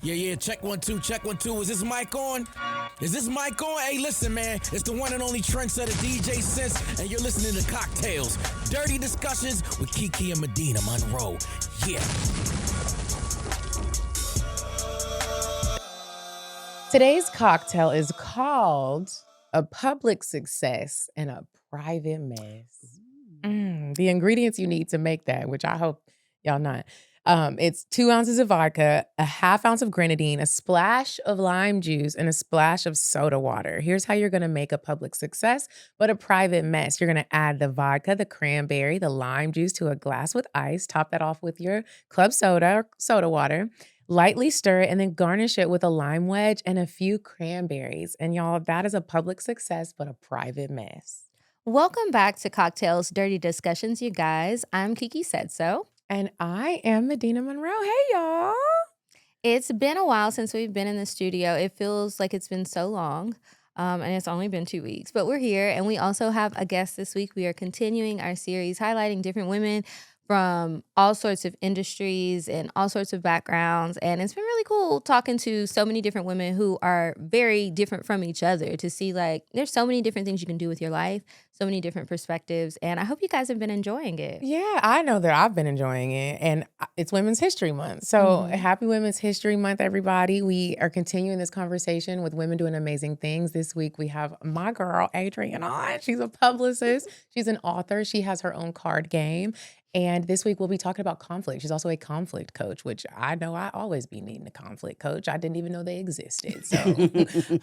Yeah, check 1 2, check 1 2. Is this mic on? Is this mic on? Hey, listen, man, it's the one and only trendsetter DJ Sense, and you're listening to CockTales, dirty discussions with Kiki and Medina Monroe. Yeah. Today's cocktail is called a public success and a private mess. The ingredients you need to make that, which I hope y'all not. It's 2 ounces of vodka, a half ounce of grenadine, a splash of lime juice, and a splash of soda water. Here's how you're gonna make a public success, but a private mess. You're gonna add the vodka, the cranberry, the lime juice to a glass with ice. Top that off with your club soda or soda water. Lightly stir it and then garnish it with a lime wedge and a few cranberries. And y'all, that is a public success, but a private mess. Welcome back to CockTales Dirty Discussions, you guys. I'm Kiki Said So. And I am Medina Monroe. Hey, y'all. It's been a while since we've been in the studio. It feels like it's been so long, and it's only been 2 weeks. But we're here, and we also have a guest this week. We are continuing our series highlighting different women from all sorts of industries and all sorts of backgrounds. And it's been really cool talking to so many different women who are very different from each other to see, like, there's so many different things you can do with your life, so many different perspectives. And I hope you guys have been enjoying it. Yeah, I know that I've been enjoying it. And it's Women's History Month. So happy Women's History Month, everybody. We are continuing this conversation with women doing amazing things. This week we have my girl, Adrienne, on. She's a publicist. She's an author. She has her own card game. And this week we'll be talking about conflict. She's also a conflict coach, which I know I always be needing a conflict coach. I didn't even know they existed. So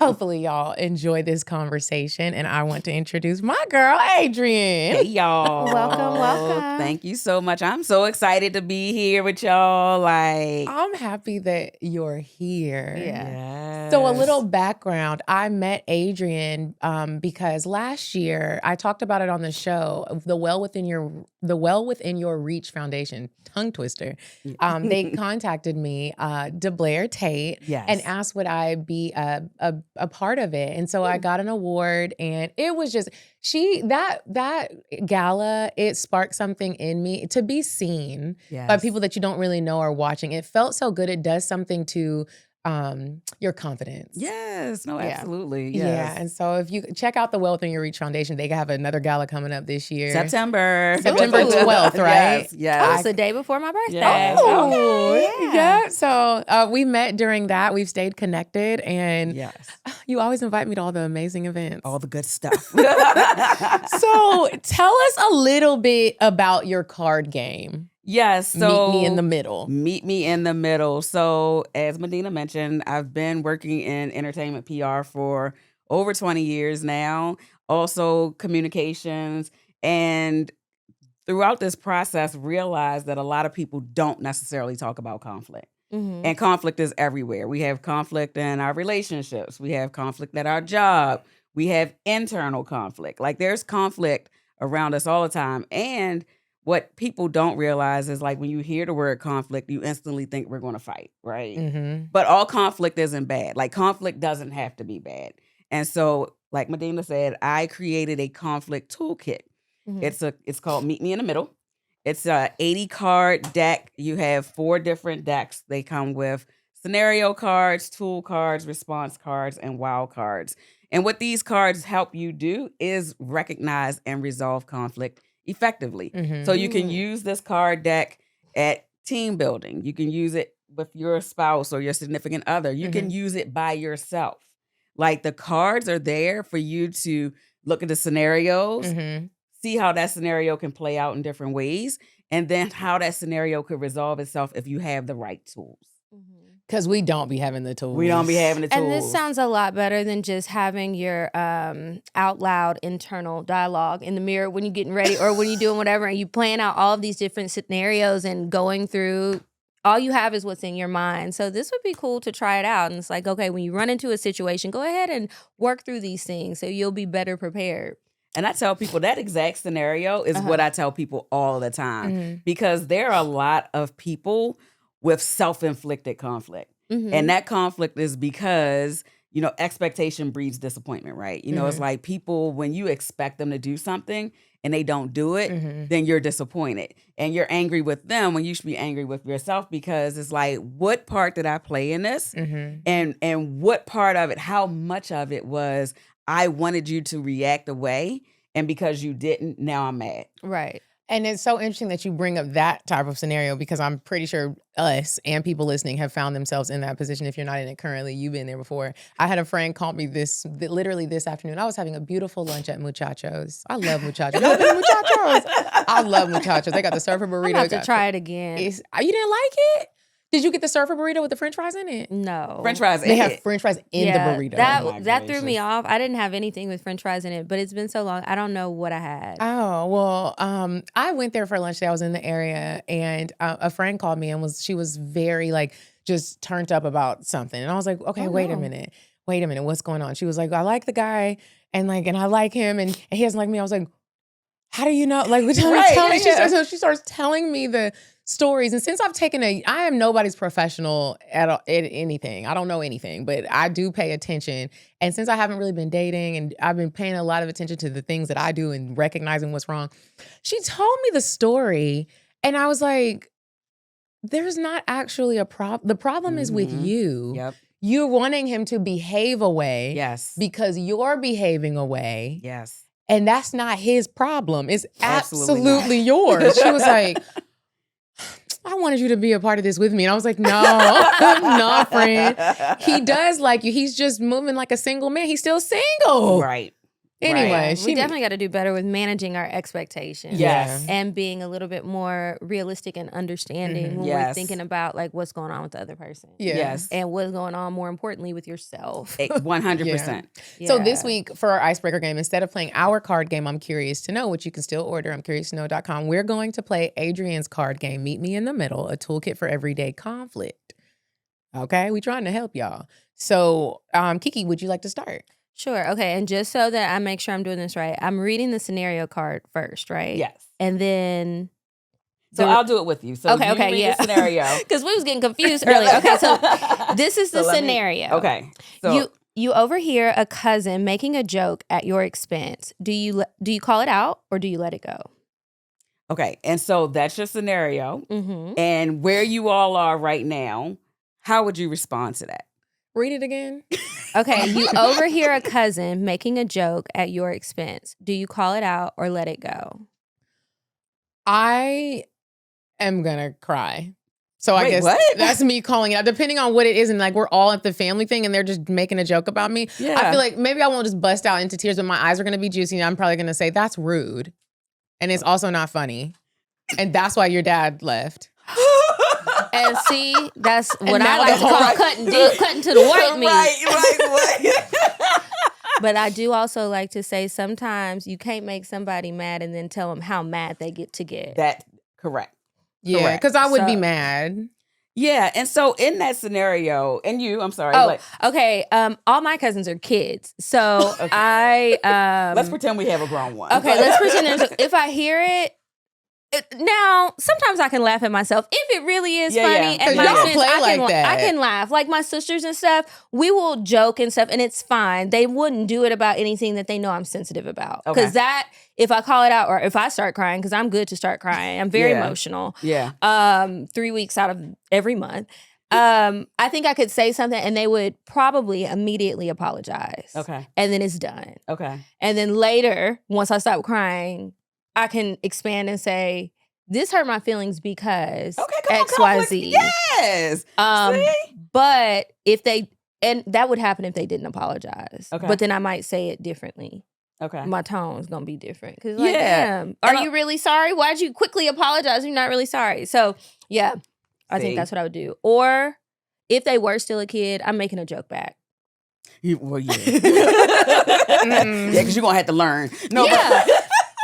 hopefully y'all enjoy this conversation. And I want to introduce my girl, Adrienne. Hey, y'all. Welcome. Thank you so much. I'm so excited to be here with y'all. I'm happy that you're here. Yeah. So a little background, I met Adrienne because last year, I talked about it on the show, the Well Within Your Reach Foundation, tongue twister. They contacted me, DeBlair Tate, Yes. and asked would I be a part of it. And so I got an award, and it was just, that gala, it sparked something in me to be seen by people that you don't really know are watching. It felt so good. It does something to your confidence. Yes. No, Yeah. absolutely. Yeah. Yes. And so if you check out the Wealth in Your Reach Foundation, they have another gala coming up this year. September 12th, right? Yes. Oh, it's the day before my birthday. Yes. Oh, yeah. So we met during that. We've stayed connected, and Yes. you always invite me to all the amazing events. All the good stuff. So tell us a little bit about your card game. Yes. So Meet me in the middle. Meet me in the middle. So as Medina mentioned, I've been working in entertainment PR for over 20 years now, also communications. And throughout this process, realized that a lot of people don't necessarily talk about conflict. And conflict is everywhere. We have conflict in our relationships. We have conflict at our job. We have internal conflict. Like, there's conflict around us all the time. And what people don't realize is, like, when you hear the word conflict, you instantly think we're going to fight, right? But all conflict isn't bad. Like, conflict doesn't have to be bad. And so, like Medina said, I created a conflict toolkit. It's called Meet Me in the Middle. It's a 80 card deck. You have 4 different decks. They come with scenario cards, tool cards, response cards, and wild cards. And what these cards help you do is recognize and resolve conflict effectively. So you can use this card deck at team building. You can use it with your spouse or your significant other. You can use it by yourself. Like, the cards are there for you to look at the scenarios, see how that scenario can play out in different ways, and then how that scenario could resolve itself if you have the right tools. Because we don't be having the tools. We don't be having the tools. And this sounds a lot better than just having your out loud internal dialogue in the mirror when you're getting ready or when you're doing whatever and you plan out all of these different scenarios and going through. All you have is what's in your mind. So this would be cool to try it out. And it's like, okay, when you run into a situation, go ahead and work through these things so you'll be better prepared. And I tell people that exact scenario is what I tell people all the time, because there are a lot of people with self-inflicted conflict. And that conflict is because expectation breeds disappointment, right? It's like people, when you expect them to do something and they don't do it, then you're disappointed. And you're angry with them when you should be angry with yourself, because it's like, what part did I play in this? And what part of it, how much of it was I wanted you to react away, and because you didn't, now I'm mad. Right. And it's so interesting that you bring up that type of scenario, because I'm pretty sure us and people listening have found themselves in that position. If you're not in it currently, you've been there before. I had a friend call me literally this afternoon. I was having a beautiful lunch at Muchachos. I love Muchachos. Y'all been to Muchachos? I love Muchachos. They got the surfer burrito. I'm about to try it again. You didn't like it? Did you get the surfer burrito with the French fries in it? No. French fries in They it. have French fries in the burrito. That threw me off. I didn't have anything with French fries in it, but it's been so long. I don't know what I had. Oh, well, I went there for lunch today. I was in the area, and a friend called me, and she was very just turned up about something. And I was like, okay, wait a minute, what's going on? She was like, I like the guy, and I like him, and he doesn't like me. I was like, how do you know? Tell me. So she starts telling me the stories. And since I am nobody's professional at anything. I don't know anything, but I do pay attention. And since I haven't really been dating, and I've been paying a lot of attention to the things that I do and recognizing what's wrong, she told me the story, and I was like, there's not actually a problem. The problem is with you. Yep. You're wanting him to behave away. Yes. Because you're behaving away. Yes. And that's not his problem. It's Absolutely yours. She was like, I wanted you to be a part of this with me. And I was like, no, no, friend. He does like you. He's just moving like a single man. He's still single. Right. Anyway, we definitely got to do better with managing our expectations. Yes. And being a little bit more realistic and understanding when we're thinking about what's going on with the other person. Yeah. Yes. And what's going on, more importantly, with yourself. 100%. Yeah. So this week for our icebreaker game, instead of playing our card game, I'm Curious to Know, which you can still order, I'mCuriousToKnow.com, we're going to play Adrienne's card game, Meet Me in the Middle, a toolkit for everyday conflict. Okay? We're trying to help y'all. So Kiki, would you like to start? Sure. Okay. And just so that I make sure I'm doing this right, I'm reading the scenario card first, right? Yes. And then... So I'll do it with you. So okay, you read the scenario. Because we was getting confused earlier. Okay, so this is the scenario. Okay. So you overhear a cousin making a joke at your expense. Do you call it out or do you let it go? Okay. And so that's your scenario. Mm-hmm. And where you all are right now, how would you respond to that? Read it again. Okay, you overhear a cousin making a joke at your expense. Do you call it out or let it go? I am gonna cry. So I Wait, guess what? that's me calling it out, depending on what it is. And we're all at the family thing and they're just making a joke about me. Yeah. I feel like maybe I won't just bust out into tears, but my eyes are gonna be juicy, and I'm probably gonna say, that's rude. And it's also not funny. And that's why your dad left. And see, that's what now I like to call cutting to the white meat. Right. But I do also like to say sometimes you can't make somebody mad and then tell them how mad they get to get. That correct. Yeah, because I would be mad. Yeah, and so in that scenario, and I'm sorry. Okay. All my cousins are kids, so okay. Let's pretend we have a grown one. Okay, let's pretend if I hear it. Now, sometimes I can laugh at myself if it really is funny. Yeah. And my y'all play I can laugh. Like my sisters and stuff, we will joke and stuff, and it's fine. They wouldn't do it about anything that they know I'm sensitive about. Because if I call it out or if I start crying, because I'm good to start crying. I'm very emotional. Yeah. 3 weeks out of every month. I think I could say something and they would probably immediately apologize. Okay. And then it's done. Okay. And then later, once I stop crying, I can expand and say, this hurt my feelings because X, Y, Z. Yes. But and that would happen if they didn't apologize. Okay. But then I might say it differently. Okay. My tone's going to be different. Because damn, are you really sorry? Why'd you quickly apologize if you're not really sorry? So, yeah, I think that's what I would do. Or if they were still a kid, I'm making a joke back. Well, yeah. Yeah, because you're going to have to learn. No, yeah.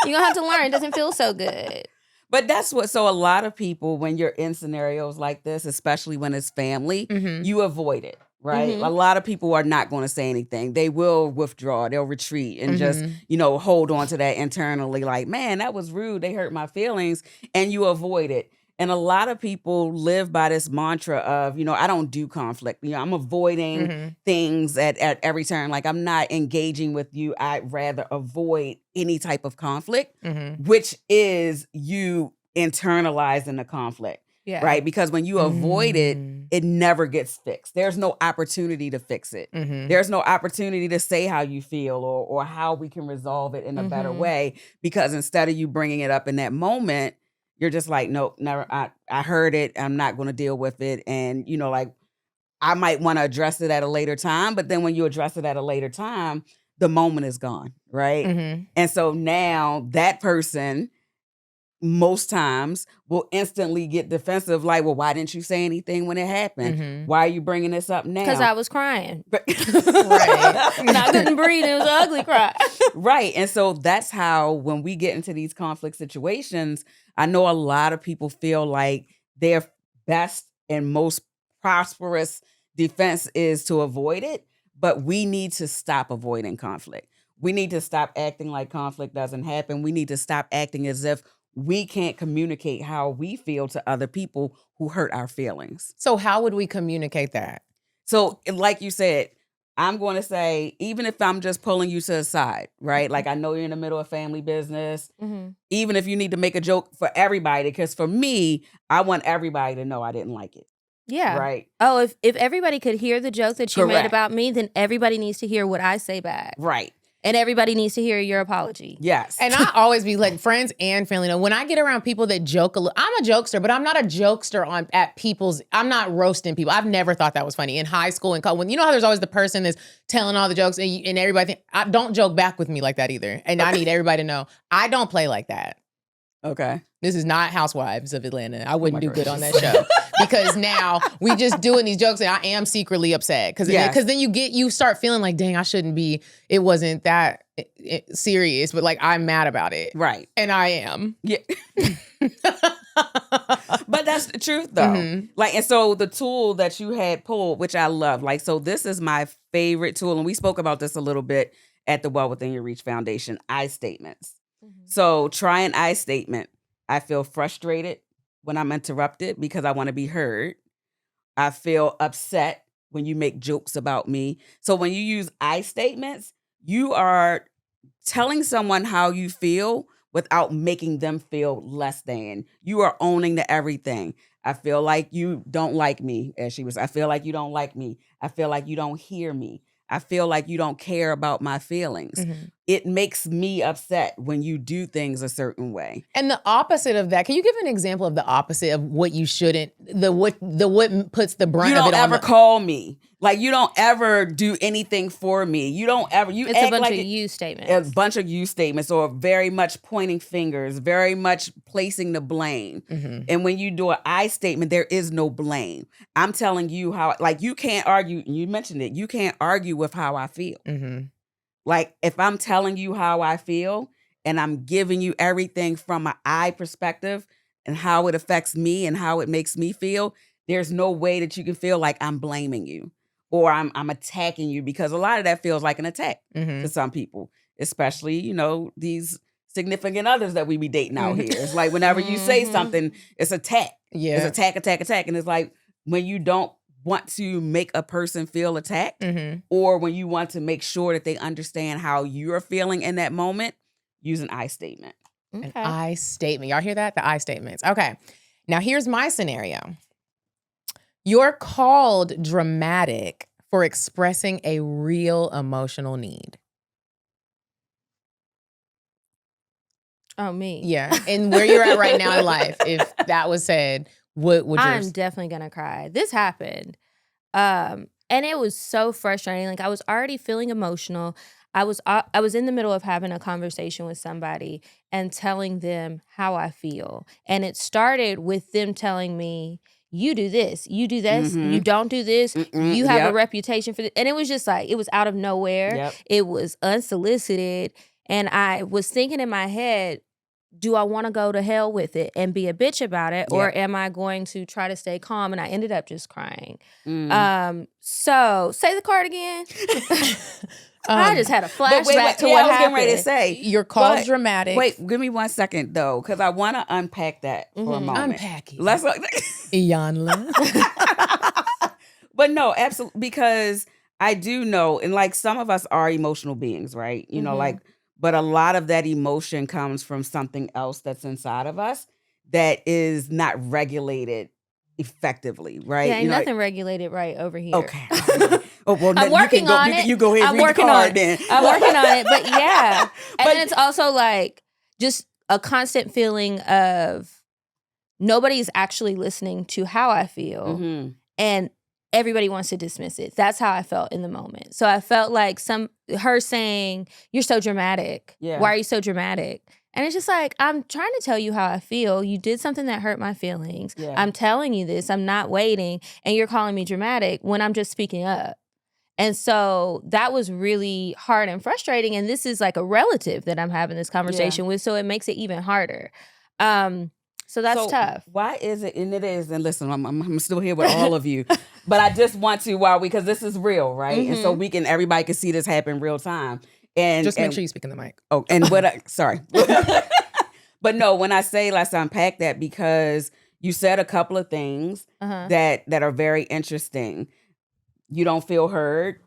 You're going to have to learn. It doesn't feel so good. But that's so a lot of people, when you're in scenarios like this, especially when it's family, you avoid it, right? Mm-hmm. A lot of people are not going to say anything. They will withdraw, they'll retreat and just, hold on to that internally like, man, that was rude. They hurt my feelings. And you avoid it. And a lot of people live by this mantra of, I don't do conflict. I'm avoiding things at every turn. Like, I'm not engaging with you. I'd rather avoid any type of conflict, which is you internalizing the conflict. Yeah. Right? Because when you avoid it, it never gets fixed. There's no opportunity to fix it. There's no opportunity to say how you feel or how we can resolve it in a better way. Because instead of you bringing it up in that moment, you're just like, nope, never. I heard it. I'm not going to deal with it. And, like, I might want to address it at a later time. But then when you address it at a later time, the moment is gone. Right. And so now that person most times will instantly get defensive, like, well, why didn't you say anything when it happened? Why are you bringing this up now? Because I was crying. Right. And I couldn't breathe. It was an ugly cry. Right. And so that's how, when we get into these conflict situations, I know a lot of people feel like their best and most prosperous defense is to avoid it, but we need to stop avoiding conflict. We need to stop acting like conflict doesn't happen. We need to stop acting as if we can't communicate how we feel to other people who hurt our feelings. So how would we communicate that? So, like you said, I'm going to say, even if I'm just pulling you to the side, right? Like, I know you're in the middle of family business. Even if you need to make a joke for everybody, because for me, I want everybody to know I didn't like it. Yeah. Right. Oh, if everybody could hear the joke that you made Correct. about me, then everybody needs to hear what I say back. Right. And everybody needs to hear your apology. Yes. And I always be like, friends and family know, when I get around people that joke a little, I'm a jokester, but I'm not a jokester at people's, I'm not roasting people. I've never thought that was funny. In high school and college, when, how there's always the person that's telling all the jokes and everybody I don't joke back with me like that either. And I need everybody to know, I don't play like that. Okay. This is not Housewives of Atlanta. I wouldn't do good on that show. Because now we just doing these jokes and I am secretly upset. Because then you start feeling like, dang, I shouldn't be, it wasn't that serious, but like I'm mad about it. Right. And I am. Yeah. But that's the truth though. Like, and so the tool that you had pulled, which I love, like, so this is my favorite tool. And we spoke about this a little bit at the Well Within Your Reach Foundation, I statements. So try an I statement. I feel frustrated when I'm interrupted because I want to be heard. I feel upset when you make jokes about me. So when you use I statements, you are telling someone how you feel without making them feel less than. You are owning the everything. I feel like you don't like me, as she was. I feel like you don't like me. I feel like you don't hear me. I feel like you don't care about my feelings. It makes me upset when you do things a certain way. And the opposite of that, can you give an example of the opposite of what you shouldn't, what puts the brunt of it on? You don't ever call me. Like, you don't ever do anything for me. You don't ever, It's a bunch of you statements. A bunch of you statements, or very much pointing fingers, very much placing the blame. And when you do an I statement, there is no blame. I'm telling you how, like, you can't argue, you mentioned it, you can't argue with how I feel. Like, if I'm telling you how I feel and I'm giving you everything from an I perspective and how it affects me and how it makes me feel, there's no way that you can feel like I'm blaming you or I'm attacking you, because a lot of that feels like an attack to some people, especially, these significant others that we be dating out here. It's like whenever you say something, it's attack. Yeah. It's attack. And it's like when you don't want to make a person feel attacked, or when you want to make sure that they understand how you're feeling in that moment, use an I statement. An I statement. Y'all hear that? The I statements. Okay. Now here's my scenario. You're called dramatic for expressing a real emotional need. Oh, me. Yeah. And where you're at right now in life, if that was said, what would I'm yours? definitely gonna cry. This happened. And it was so frustrating. Like, I was already feeling emotional. I was in the middle of having a conversation with somebody and telling them how I feel. And it started with them telling me, you do this, you do this, you don't do this, you have a reputation for this. And it was just like, it was out of nowhere. It was unsolicited. And I was thinking in my head, do I want to go to hell with it and be a bitch about it, or am I going to try to stay calm? And I ended up just crying. So say the card again. I just had a flashback to what I was happened. getting ready to say. You're called dramatic. Wait, give me 1 second though, because I want to unpack that for a moment. Unpack it. Let's Iyanla. But no, absolutely, because I do know, and like some of us are emotional beings, right? You know, like, but a lot of that emotion comes from something else that's inside of us that is not regulated effectively, right? Yeah, ain't nothing regulated right over here. Okay. Oh, well, I'm working on it. You go ahead and read the card then. I'm working on it, but yeah. And then it's also like just a constant feeling of nobody's actually listening to how I feel, and everybody wants to dismiss it. That's how I felt in the moment. So I felt like her saying, "You're so dramatic. Yeah. Why are you so dramatic?" And it's just like, I'm trying to tell you how I feel. You did something that hurt my feelings. Yeah. I'm telling you this. I'm not waiting. And you're calling me dramatic when I'm just speaking up. And so that was really hard and frustrating. And this is like a relative that I'm having this conversation with. So it makes it even harder. So that's tough. Why is it? And it is. And listen, I'm still here with all of you. But I just want to, because this is real, right? And so everybody can see this happen real time. And just make sure you speak in the mic. Oh, and sorry. But no, when I say let's unpack that, because you said a couple of things that are very interesting. You don't feel heard.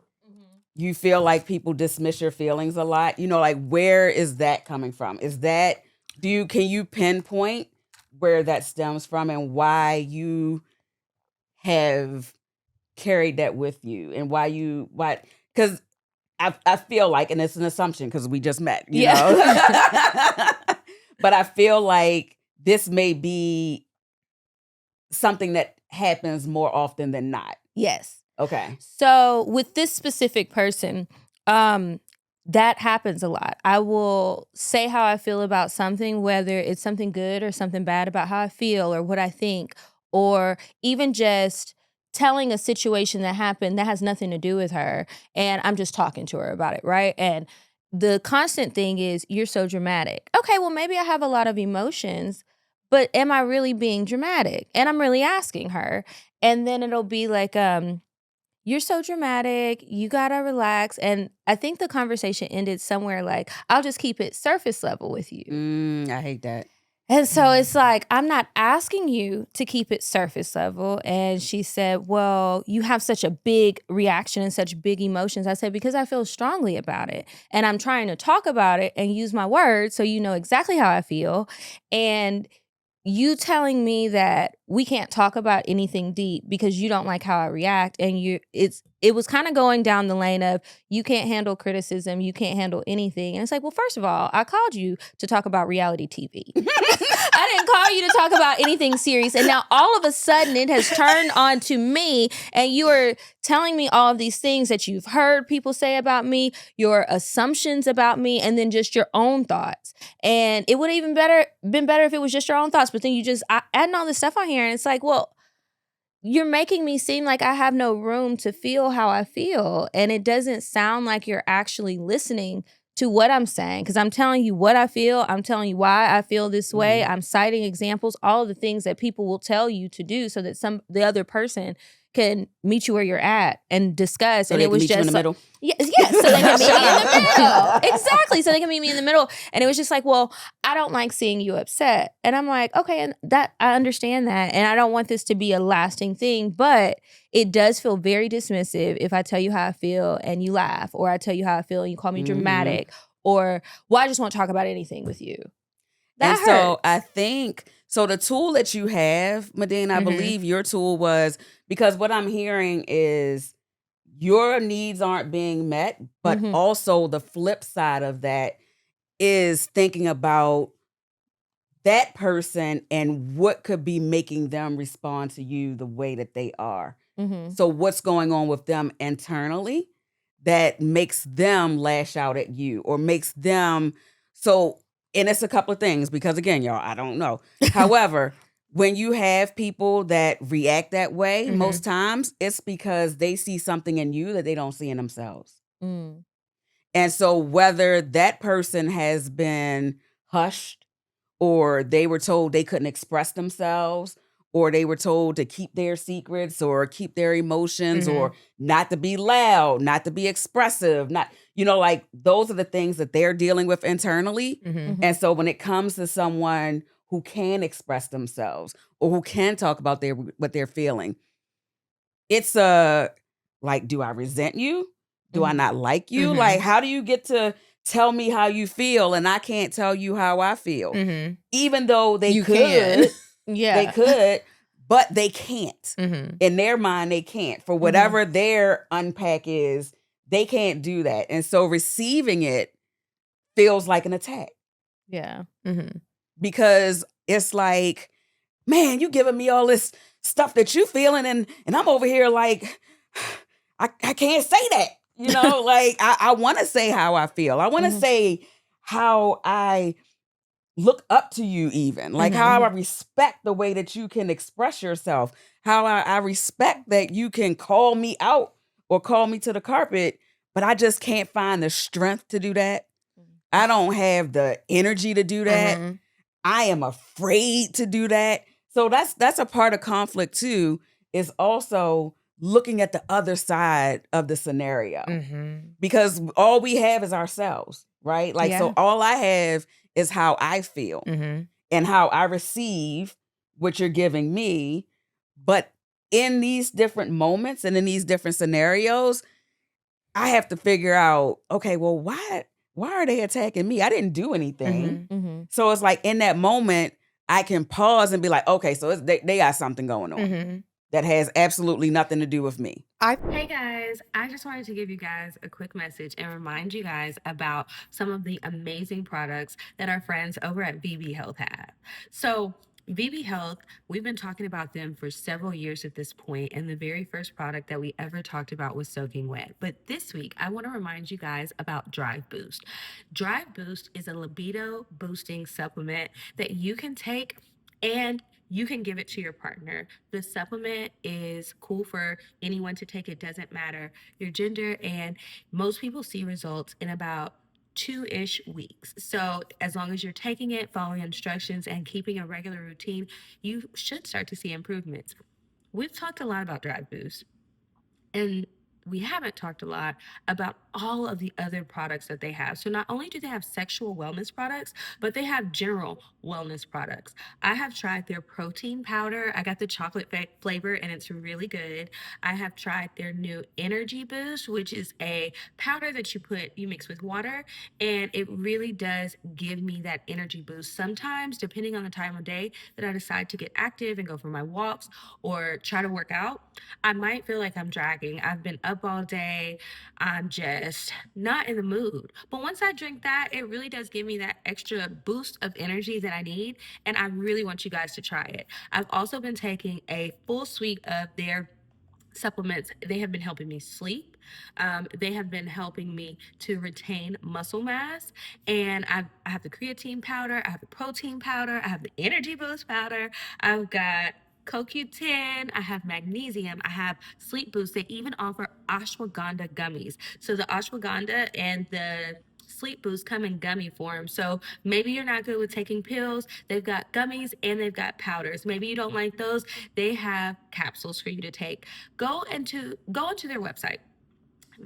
You feel like people dismiss your feelings a lot. You know, like, where is that coming from? Can you pinpoint where that stems from and why you have carried that with you, and because I feel like, and it's an assumption because we just met, you know, but I feel like this may be something that happens more often than not. Yes. Okay. So with this specific person, that happens a lot. I will say how I feel about something, whether it's something good or something bad about how I feel or what I think, or even just telling a situation that happened that has nothing to do with her, and I'm just talking to her about it, right? And the constant thing is, you're so dramatic. Okay, well, maybe I have a lot of emotions, but am I really being dramatic? And I'm really asking her. And then it'll be like, you're so dramatic, you gotta relax. And I think the conversation ended somewhere like, I'll just keep it surface level with you. I hate that. And so it's like, I'm not asking you to keep it surface level. And she said, well, you have such a big reaction and such big emotions. I said, because I feel strongly about it. And I'm trying to talk about it and use my words so you know exactly how I feel. And you telling me that we can't talk about anything deep because you don't like how I react, and it was kind of going down the lane of, you can't handle criticism, you can't handle anything. And it's like, well, first of all, I called you to talk about reality TV. I didn't call you to talk about anything serious. And now all of a sudden it has turned on to me, and you are telling me all of these things that you've heard people say about me, your assumptions about me, and then just your own thoughts. And it would have even been better if it was just your own thoughts. But then you just adding all this stuff on here, and it's like, well, you're making me seem like I have no room to feel how I feel. And it doesn't sound like you're actually listening to what I'm saying, because I'm telling you what I feel. I'm telling you why I feel this way. I'm citing examples, all of the things that people will tell you to do so that the other person can meet you where you're at and discuss. So and it was meet just you in the middle. Yes, so they can meet me in the middle. Exactly. So they can meet me in the middle. And it was just like, well, I don't like seeing you upset. And I'm like, okay, and that I understand that. And I don't want this to be a lasting thing, but it does feel very dismissive if I tell you how I feel and you laugh, or I tell you how I feel and you call me dramatic, or, well, I just won't talk about anything with you. That hurts. So I think, so the tool that you have, Medina, I believe your tool was, because what I'm hearing is your needs aren't being met, but also the flip side of that is thinking about that person and what could be making them respond to you the way that they are. So what's going on with them internally that makes them lash out at you, or makes them and it's a couple of things, because again, y'all, I don't know. However, when you have people that react that way, most times it's because they see something in you that they don't see in themselves. And so whether that person has been hushed, or they were told they couldn't express themselves, or they were told to keep their secrets or keep their emotions or not to be loud, not to be expressive, not, like those are the things that they're dealing with internally. And so when it comes to someone who can express themselves or who can talk about what they're feeling, it's like, do I resent you? Do I not like you? Like, how do you get to tell me how you feel and I can't tell you how I feel? Even though they could, they could, but they can't. In their mind, they can't. For whatever their unpack is, they can't do that. And so receiving it feels like an attack. Yeah. Because it's like, man, you giving me all this stuff that you feeling and I'm over here like, I can't say that. Like I want to say how I feel. I want to say how I look up to you even. Like how I respect the way that you can express yourself. How I respect that you can call me out or call me to the carpet, but I just can't find the strength to do that. I don't have the energy to do that. I am afraid to do that. So that's a part of conflict too, is also looking at the other side of the scenario. Because all we have is ourselves, right? Like, so all I have is how I feel and how I receive what you're giving me. But in these different moments and in these different scenarios, I have to figure out, okay, well, why are they attacking me? I didn't do anything. So it's like in that moment, I can pause and be like, okay, so they got something going on that has absolutely nothing to do with me. Hey guys, I just wanted to give you guys a quick message and remind you guys about some of the amazing products that our friends over at VB Health have. So VB Health, we've been talking about them for several years at this point, and the very first product that we ever talked about was Soaking Wet. But this week, I want to remind you guys about Drive Boost. Drive Boost is a libido boosting supplement that you can take and you can give it to your partner. The supplement is cool for anyone to take. It doesn't matter your gender, and most people see results in about 2-ish weeks. So as long as you're taking it, following instructions, and keeping a regular routine, you should start to see improvements. We've talked a lot about Drive Boost, and we haven't talked a lot about all of the other products that they have. So not only do they have sexual wellness products, but they have general wellness products. I have tried their protein powder. I got the chocolate flavor and it's really good. I have tried their new energy boost, which is a powder that you mix with water, and it really does give me that energy boost. Sometimes, depending on the time of day that I decide to get active and go for my walks or try to work out, I might feel like I'm dragging. I've been up all day. I'm just not in the mood. But once I drink that, it really does give me that extra boost of energy that I need. And I really want you guys to try it. I've also been taking a full suite of their supplements. They have been helping me sleep. They have been helping me to retain muscle mass. And I have the creatine powder. I have the protein powder. I have the energy boost powder. I've got CoQ10, I have magnesium, I have sleep boost. They even offer ashwagandha gummies. So the ashwagandha and the sleep boost come in gummy form. So maybe you're not good with taking pills. They've got gummies and they've got powders. Maybe you don't like those. They have capsules for you to take. Go into their website,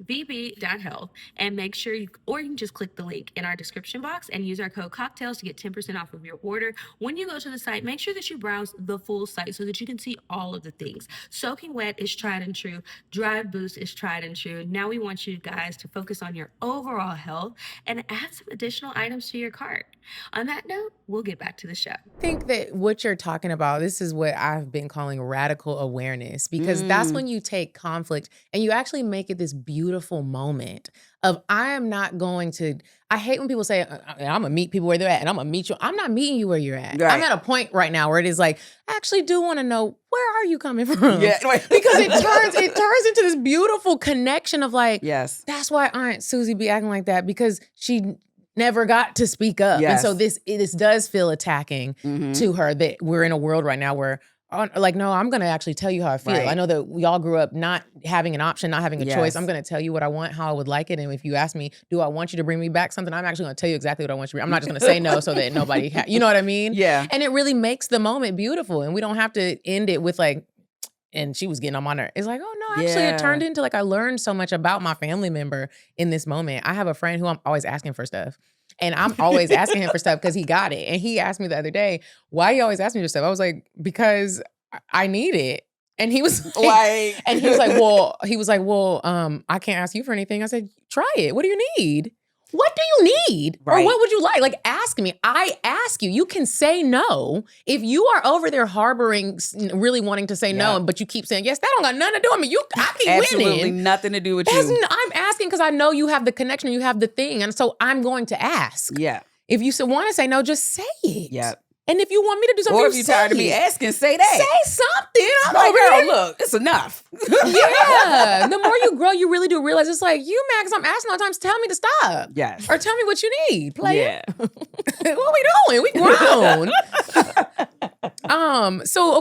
vb.health, and make sure you can just click the link in our description box and use our code CockTales to get 10% off of your order. When you go to the site, make sure that you browse the full site so that you can see all of the things. Soaking Wet is tried and true. Drive Boost is tried and true. Now we want you guys to focus on your overall health and add some additional items to your cart. On that note, we'll get back to the show. I think that what you're talking about, this is what I've been calling radical awareness, because that's when you take conflict and you actually make it this beautiful moment of, I am not going to, I hate when people say, I'm going to meet people where they're at and I'm going to meet you. I'm not meeting you where you're at. Right. I'm at a point right now where it is like, I actually do want to know, where are you coming from? Yeah. Because it turns into this beautiful connection of like, yes, that's why Aunt Susie be acting like that, because she never got to speak up. Yes. And so this does feel attacking to her, that we're in a world right now where like, no, I'm going to actually tell you how I feel. Right. I know that we all grew up not having an option, not having a choice. I'm going to tell you what I want, how I would like it. And if you ask me, do I want you to bring me back something? I'm actually going to tell you exactly what I want you to bring. I'm not just going to say no so that nobody, you know what I mean? Yeah. And it really makes the moment beautiful. And we don't have to end it with like, and she was getting on my nerves. It's like, oh no, actually it turned into like, I learned so much about my family member in this moment. I have a friend who I'm always asking for stuff. And I'm always asking him for stuff because he got it. And he asked me the other day, why you always ask me for stuff? I was like, because I need it. And he was like, I can't ask you for anything. I said, try it. What do you need? What do you need? Right. Or what would you like? Like, ask me. I ask you. You can say no. If you are over there harboring, really wanting to say no, but you keep saying yes, that don't got nothing to do with me. I keep Absolutely winning. nothing to do with you. I'm asking because I know you have the connection, you have the thing. And so I'm going to ask. Yeah. If you want to say no, just say it. Yeah. And if you want me to do something, or if you're tired of me asking, say that. Say something. I'm like, over girl, here. look, it's enough. Yeah. The more you grow, you really do realize it's like, you mad because I'm asking all the time, tell me to stop. Yes. Or tell me what you need. Yeah. What we doing? We grown. So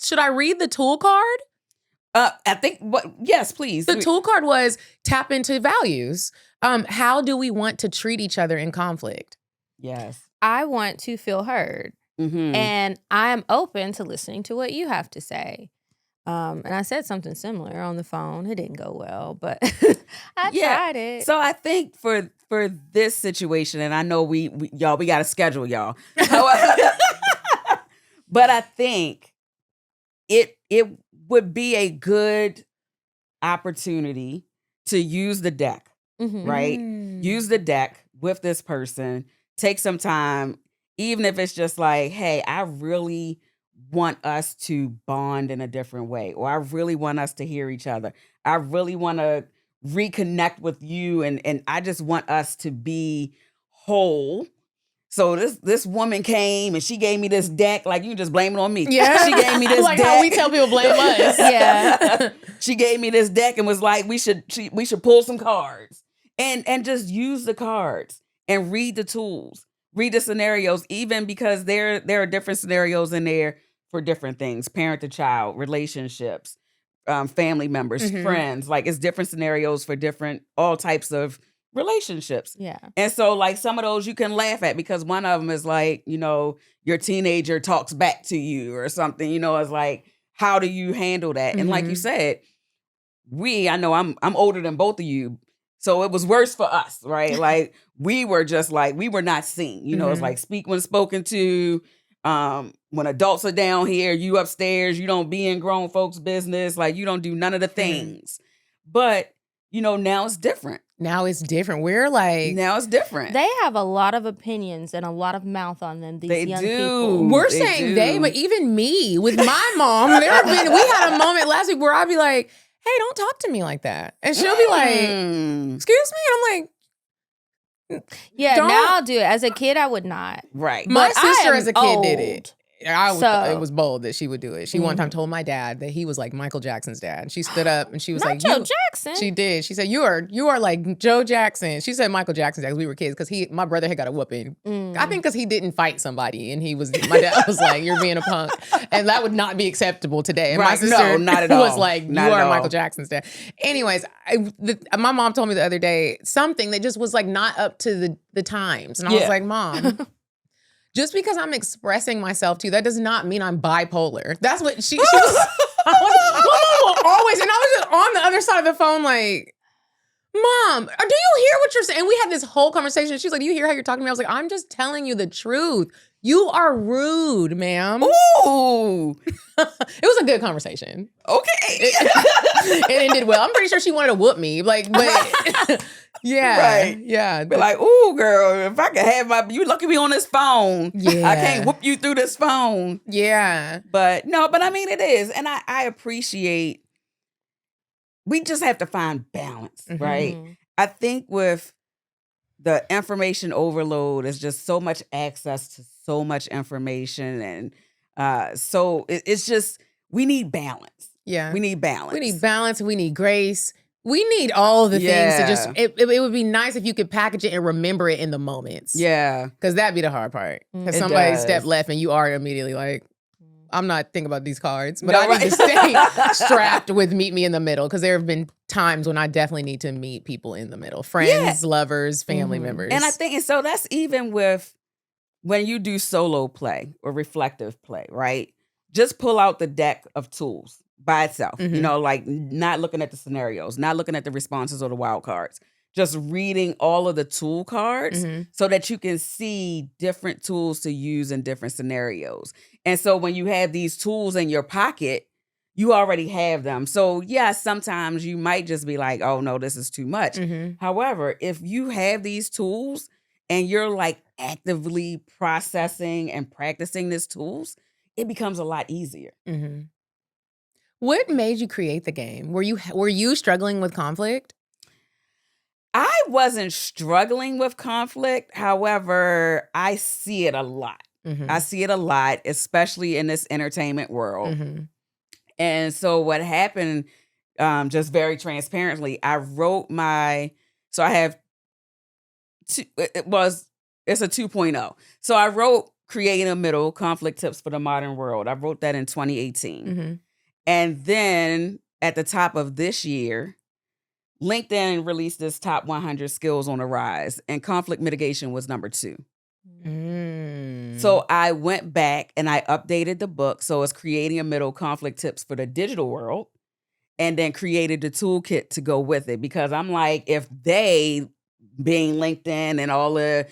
should I read the tool card? I think, yes, please. The tool card was tap into values. How do we want to treat each other in conflict? Yes. I want to feel heard. Mm-hmm. And I'm open to listening to what you have to say. And I said something similar on the phone. It didn't go well, but I tried it. So I think for this situation, and I know we got to schedule y'all. But I think it would be a good opportunity to use the deck, right? Use the deck with this person. Take some time, even if it's just like, hey, I really want us to bond in a different way, or I really want us to hear each other. I really want to reconnect with you, and I just want us to be whole. So this woman came and she gave me this deck. Like, you can just blame it on me. Yeah. She gave me this like deck. how we tell people blame us. Yeah. She gave me this deck and was like, we should pull some cards and just use the cards and read the tools, read the scenarios, even because there are different scenarios in there for different things, parent to child, relationships, family members, friends. Like, it's different scenarios for all types of relationships. Yeah. And so, like, some of those you can laugh at because one of them is like, your teenager talks back to you or something, it's like, how do you handle that? And like you said, I know I'm older than both of you. So it was worse for us, right? Like, we were just like, we were not seen. It's like, speak when spoken to. When adults are down here, you upstairs, you don't be in grown folks' business. Like, you don't do none of the things. But, now it's different. Now it's different. We're like, Now it's different. They have a lot of opinions and a lot of mouth on them, these young do. people. we're They saying do. they, but even me with my mom, we had a moment last week where I'd be like, hey, don't talk to me like that. And she'll be like, excuse me? And I'm like, Yeah, Don't- now I'll do it. As a kid, I would not. Right. my But I sister am as a kid did it. old. It was bold that she would do it. She one time told my dad that he was like Michael Jackson's dad. And she stood up and she was Not like, Joe Jackson. She did. She said, you are like Joe Jackson. She said Michael Jackson's dad because we were kids because my brother had got a whooping. I think because he didn't fight somebody and my dad was like, you're being a punk. And that would not be acceptable today. And my Right. sister No, not at was all. like, Not you at are all. Michael Jackson's dad. Anyways, my mom told me the other day something that just was like not up to the times. And I was like, Mom, just because I'm expressing myself to you, that does not mean I'm bipolar. That's what she was. My mom will always, and I was just on the other side of the phone like, Mom, do you hear what you're saying? And we had this whole conversation. She's like, do you hear how you're talking to me? I was like, I'm just telling you the truth. You are rude, ma'am. Ooh. It was a good conversation. Okay. It ended well. I'm pretty sure she wanted to whoop me. Like, but yeah. Right. Yeah. Be like, ooh, girl, if I could have you lucky me on this phone. Yeah. I can't whoop you through this phone. Yeah. But I mean, it is. And I appreciate, we just have to find balance, right? I think with the information overload, is just so much access to so much information. And so it's just, we need balance. Yeah. We need balance. We need balance. We need grace. We need all of the things to just, it would be nice if you could package it and remember it in the moments. Yeah. Because that'd be the hard part. Because It somebody does. stepped left and you are immediately like, I'm not thinking about these cards, but I need to stay strapped with meet me in the middle because there have been times when I definitely need to meet people in the middle. Friends, lovers, family members. And I think, and so that's even with when you do solo play or reflective play, right? Just pull out the deck of tools by itself, you know, like not looking at the scenarios, not looking at the responses or the wild cards, just reading all of the tool cards so that you can see different tools to use in different scenarios. And so when you have these tools in your pocket, you already have them. So yes, sometimes you might just be like, oh no, this is too much. However, if you have these tools and you're like actively processing and practicing these tools, it becomes a lot easier. What made you create the game? Were you struggling with conflict? I wasn't struggling with conflict. However, I see it a lot. I see it a lot, especially in this entertainment world. And so what happened, just very transparently, I wrote so I have it's a 2.0. So I wrote Creating a Middle, Conflict Tips for the Modern World. I wrote that in 2018. And then at the top of this year, LinkedIn released this top 100 skills on the rise, and conflict mitigation was number 2. So I went back and I updated the book. So it's Creating a Middle, Conflict Tips for the Digital World, and then created the toolkit to go with it. Because I'm like, if they, being LinkedIn and all the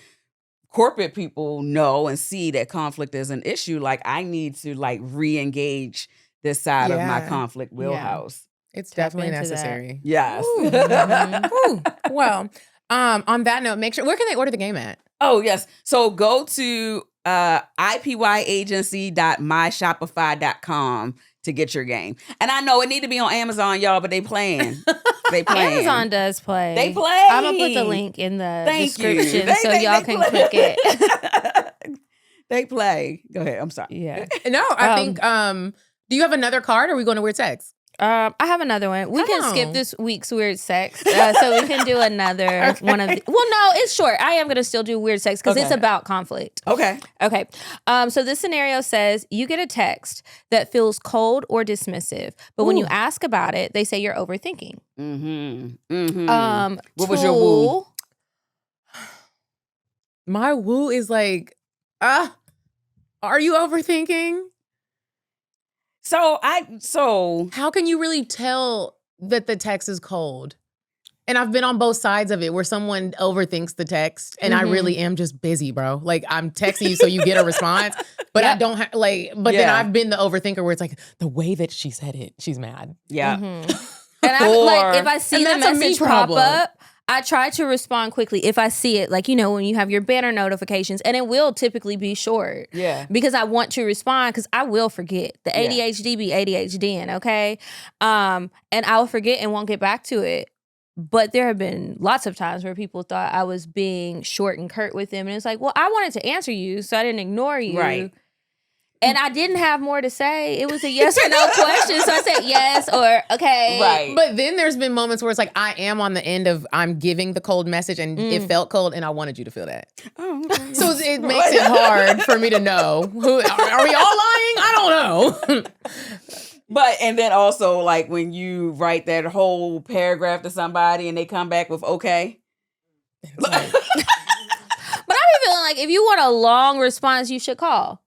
corporate people, know and see that conflict is an issue, like I need to like re-engage this side of my conflict wheelhouse. It's definitely necessary. Yes. Well, on that note, make sure, where can they order the game at? Oh, yes. So go to IPYagency.myshopify.com to get your game. And I know it need to be on Amazon, y'all, but they playing. They playing. Amazon does play. They play. I'm going to put the link in the description so y'all can click it. They play. Go ahead. I'm sorry. Yeah. No, I think, do you have another card or are we going to Weird Sex? I have another one. We can skip this week's Weird Sex, so we can do another one of the. Well, no, it's short. I am going to still do Weird Sex because it's about conflict. Okay. So this scenario says you get a text that feels cold or dismissive, but when you ask about it, they say you're overthinking. What was your woo? My woo is like, are you overthinking? So how can you really tell that the text is cold? And I've been on both sides of it where someone overthinks the text and I really am just busy, bro. Like I'm texting you so you get a response, but I don't have then I've been the overthinker where it's like the way that she said it, she's mad. Yeah. And I like if I see the message pop up, I try to respond quickly if I see it, like, you know, when you have your banner notifications, and it will typically be short. Yeah. Because I want to respond because I will forget. The ADHD be ADHDing, okay? And I will forget and won't get back to it. But there have been lots of times where people thought I was being short and curt with them. And it's like, well, I wanted to answer you, so I didn't ignore you. Right. And I didn't have more to say. It was a yes or no question. So I said yes or okay. Right. But then there's been moments where it's like I am on the end of I'm giving the cold message and it felt cold and I wanted you to feel that. Oh, okay. So it makes it hard for me to know. Are we all lying? I don't know. But, and then also like when you write that whole paragraph to somebody and they come back with okay. But I be feeling like if you want a long response, you should call.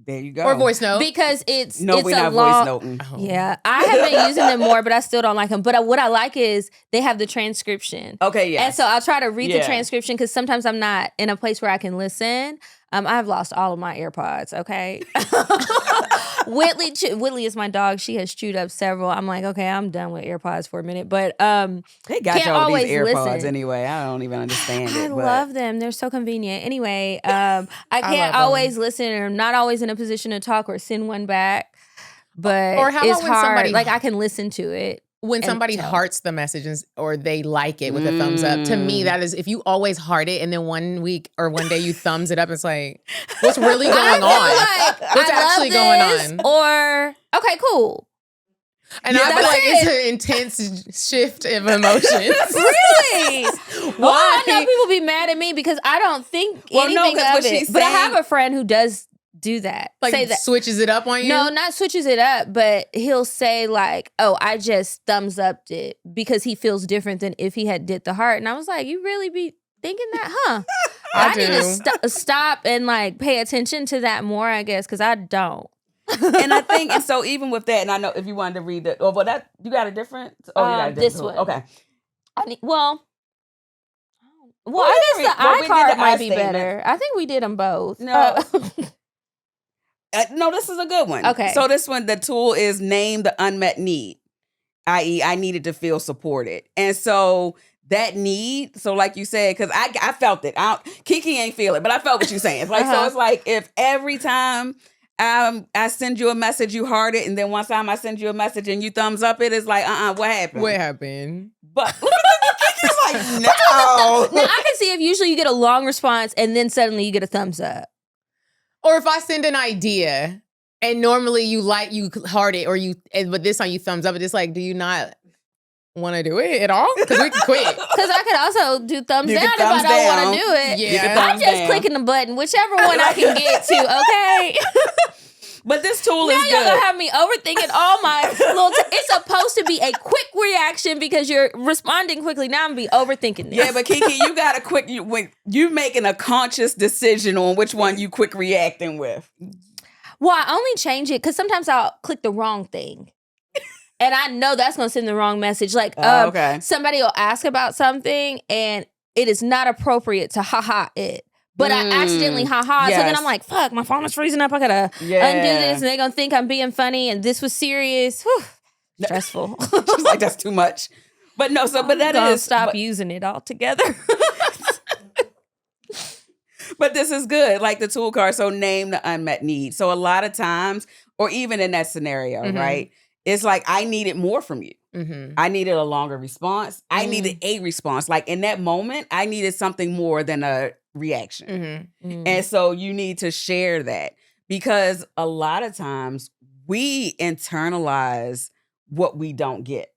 There you go. Or voice note. Because it's we're not voice noting. Yeah. I have been using them more, but I still don't like them. But what I like is they have the transcription. Okay, yeah. And so I'll try to read the transcription because sometimes I'm not in a place where I can listen. I've lost all of my AirPods, okay? Whitley is my dog. She has chewed up several. I'm like, okay, I'm done with AirPods for a minute. But they got y'all with these AirPods anyway. I don't even understand it. I love them. They're so convenient. Anyway, I can't always listen, or I'm not always in a position to talk or send one back. But or how it's about when hard. Somebody, like I can listen to it. When somebody hearts the messages or they like it with a thumbs up, to me, that is, if you always heart it and then one week or one day you thumbs it up, it's like, what's really going on? Like, what's actually going on? Or, okay, cool. And I feel like it's an intense shift of emotions. Really? Why? Well, I know people be mad at me because I don't think anything of it. But I have a friend who does do that. Like say that. switches it up on you? No, not switches it up, but he'll say like, "Oh, I just thumbs upped it," because he feels different than if he had did the heart. And I was like, "You really be thinking that, huh?" I need to stop and like pay attention to that more, I guess, because I don't. And I think, and so even with that, and I know if you wanted to read it, but that you got a different. Oh, you got a different this tool. one. Okay. I guess the I card might be statement. better. I think we did them both. No. No, this is a good one. Okay. So this one, the tool is name the unmet need, i.e. I needed to feel supported. And so that need, so like you said, because I felt it. Kiki ain't feel it, but I felt what you're saying. It's like, so it's like if every time I send you a message, you heart it, and then one time I send you a message and you thumbs up it, it's like, what happened? What happened? But Kiki's like, no. Now, I can see if usually you get a long response and then suddenly you get a thumbs up. Or if I send an idea and normally you heart it but this time you thumbs up, it's like, do you not want to do it at all? Because we can quit. Because I could also do thumbs down if I don't want to do it. Yeah. I'm just clicking the button, whichever one I can get to, okay? But this tool now is good. Y'all gonna have me overthinking all my little. It's supposed to be a quick reaction because you're responding quickly. Now I'm gonna be overthinking this. Yeah, but Kiki, you got to when you making a conscious decision on which one you quick reacting with. Well, I only change it because sometimes I'll click the wrong thing. And I know that's going to send the wrong message. Like, okay. Somebody will ask about something and it is not appropriate to haha it. But I accidentally haha. Yes. So then I'm like, fuck, my phone is freezing up. I got to undo this. And they're going to think I'm being funny and this was serious. Whew. Stressful. Just like, that's too much. But no, so, but that is. Stop using it altogether. But this is good. Like the tool card. So name the unmet need. So a lot of times, or even in that scenario, right? It's like, I needed more from you. Mm-hmm. I needed a longer response. I needed a response. Like in that moment, I needed something more than a reaction. Mm-hmm. Mm-hmm. And so you need to share that because a lot of times we internalize what we don't get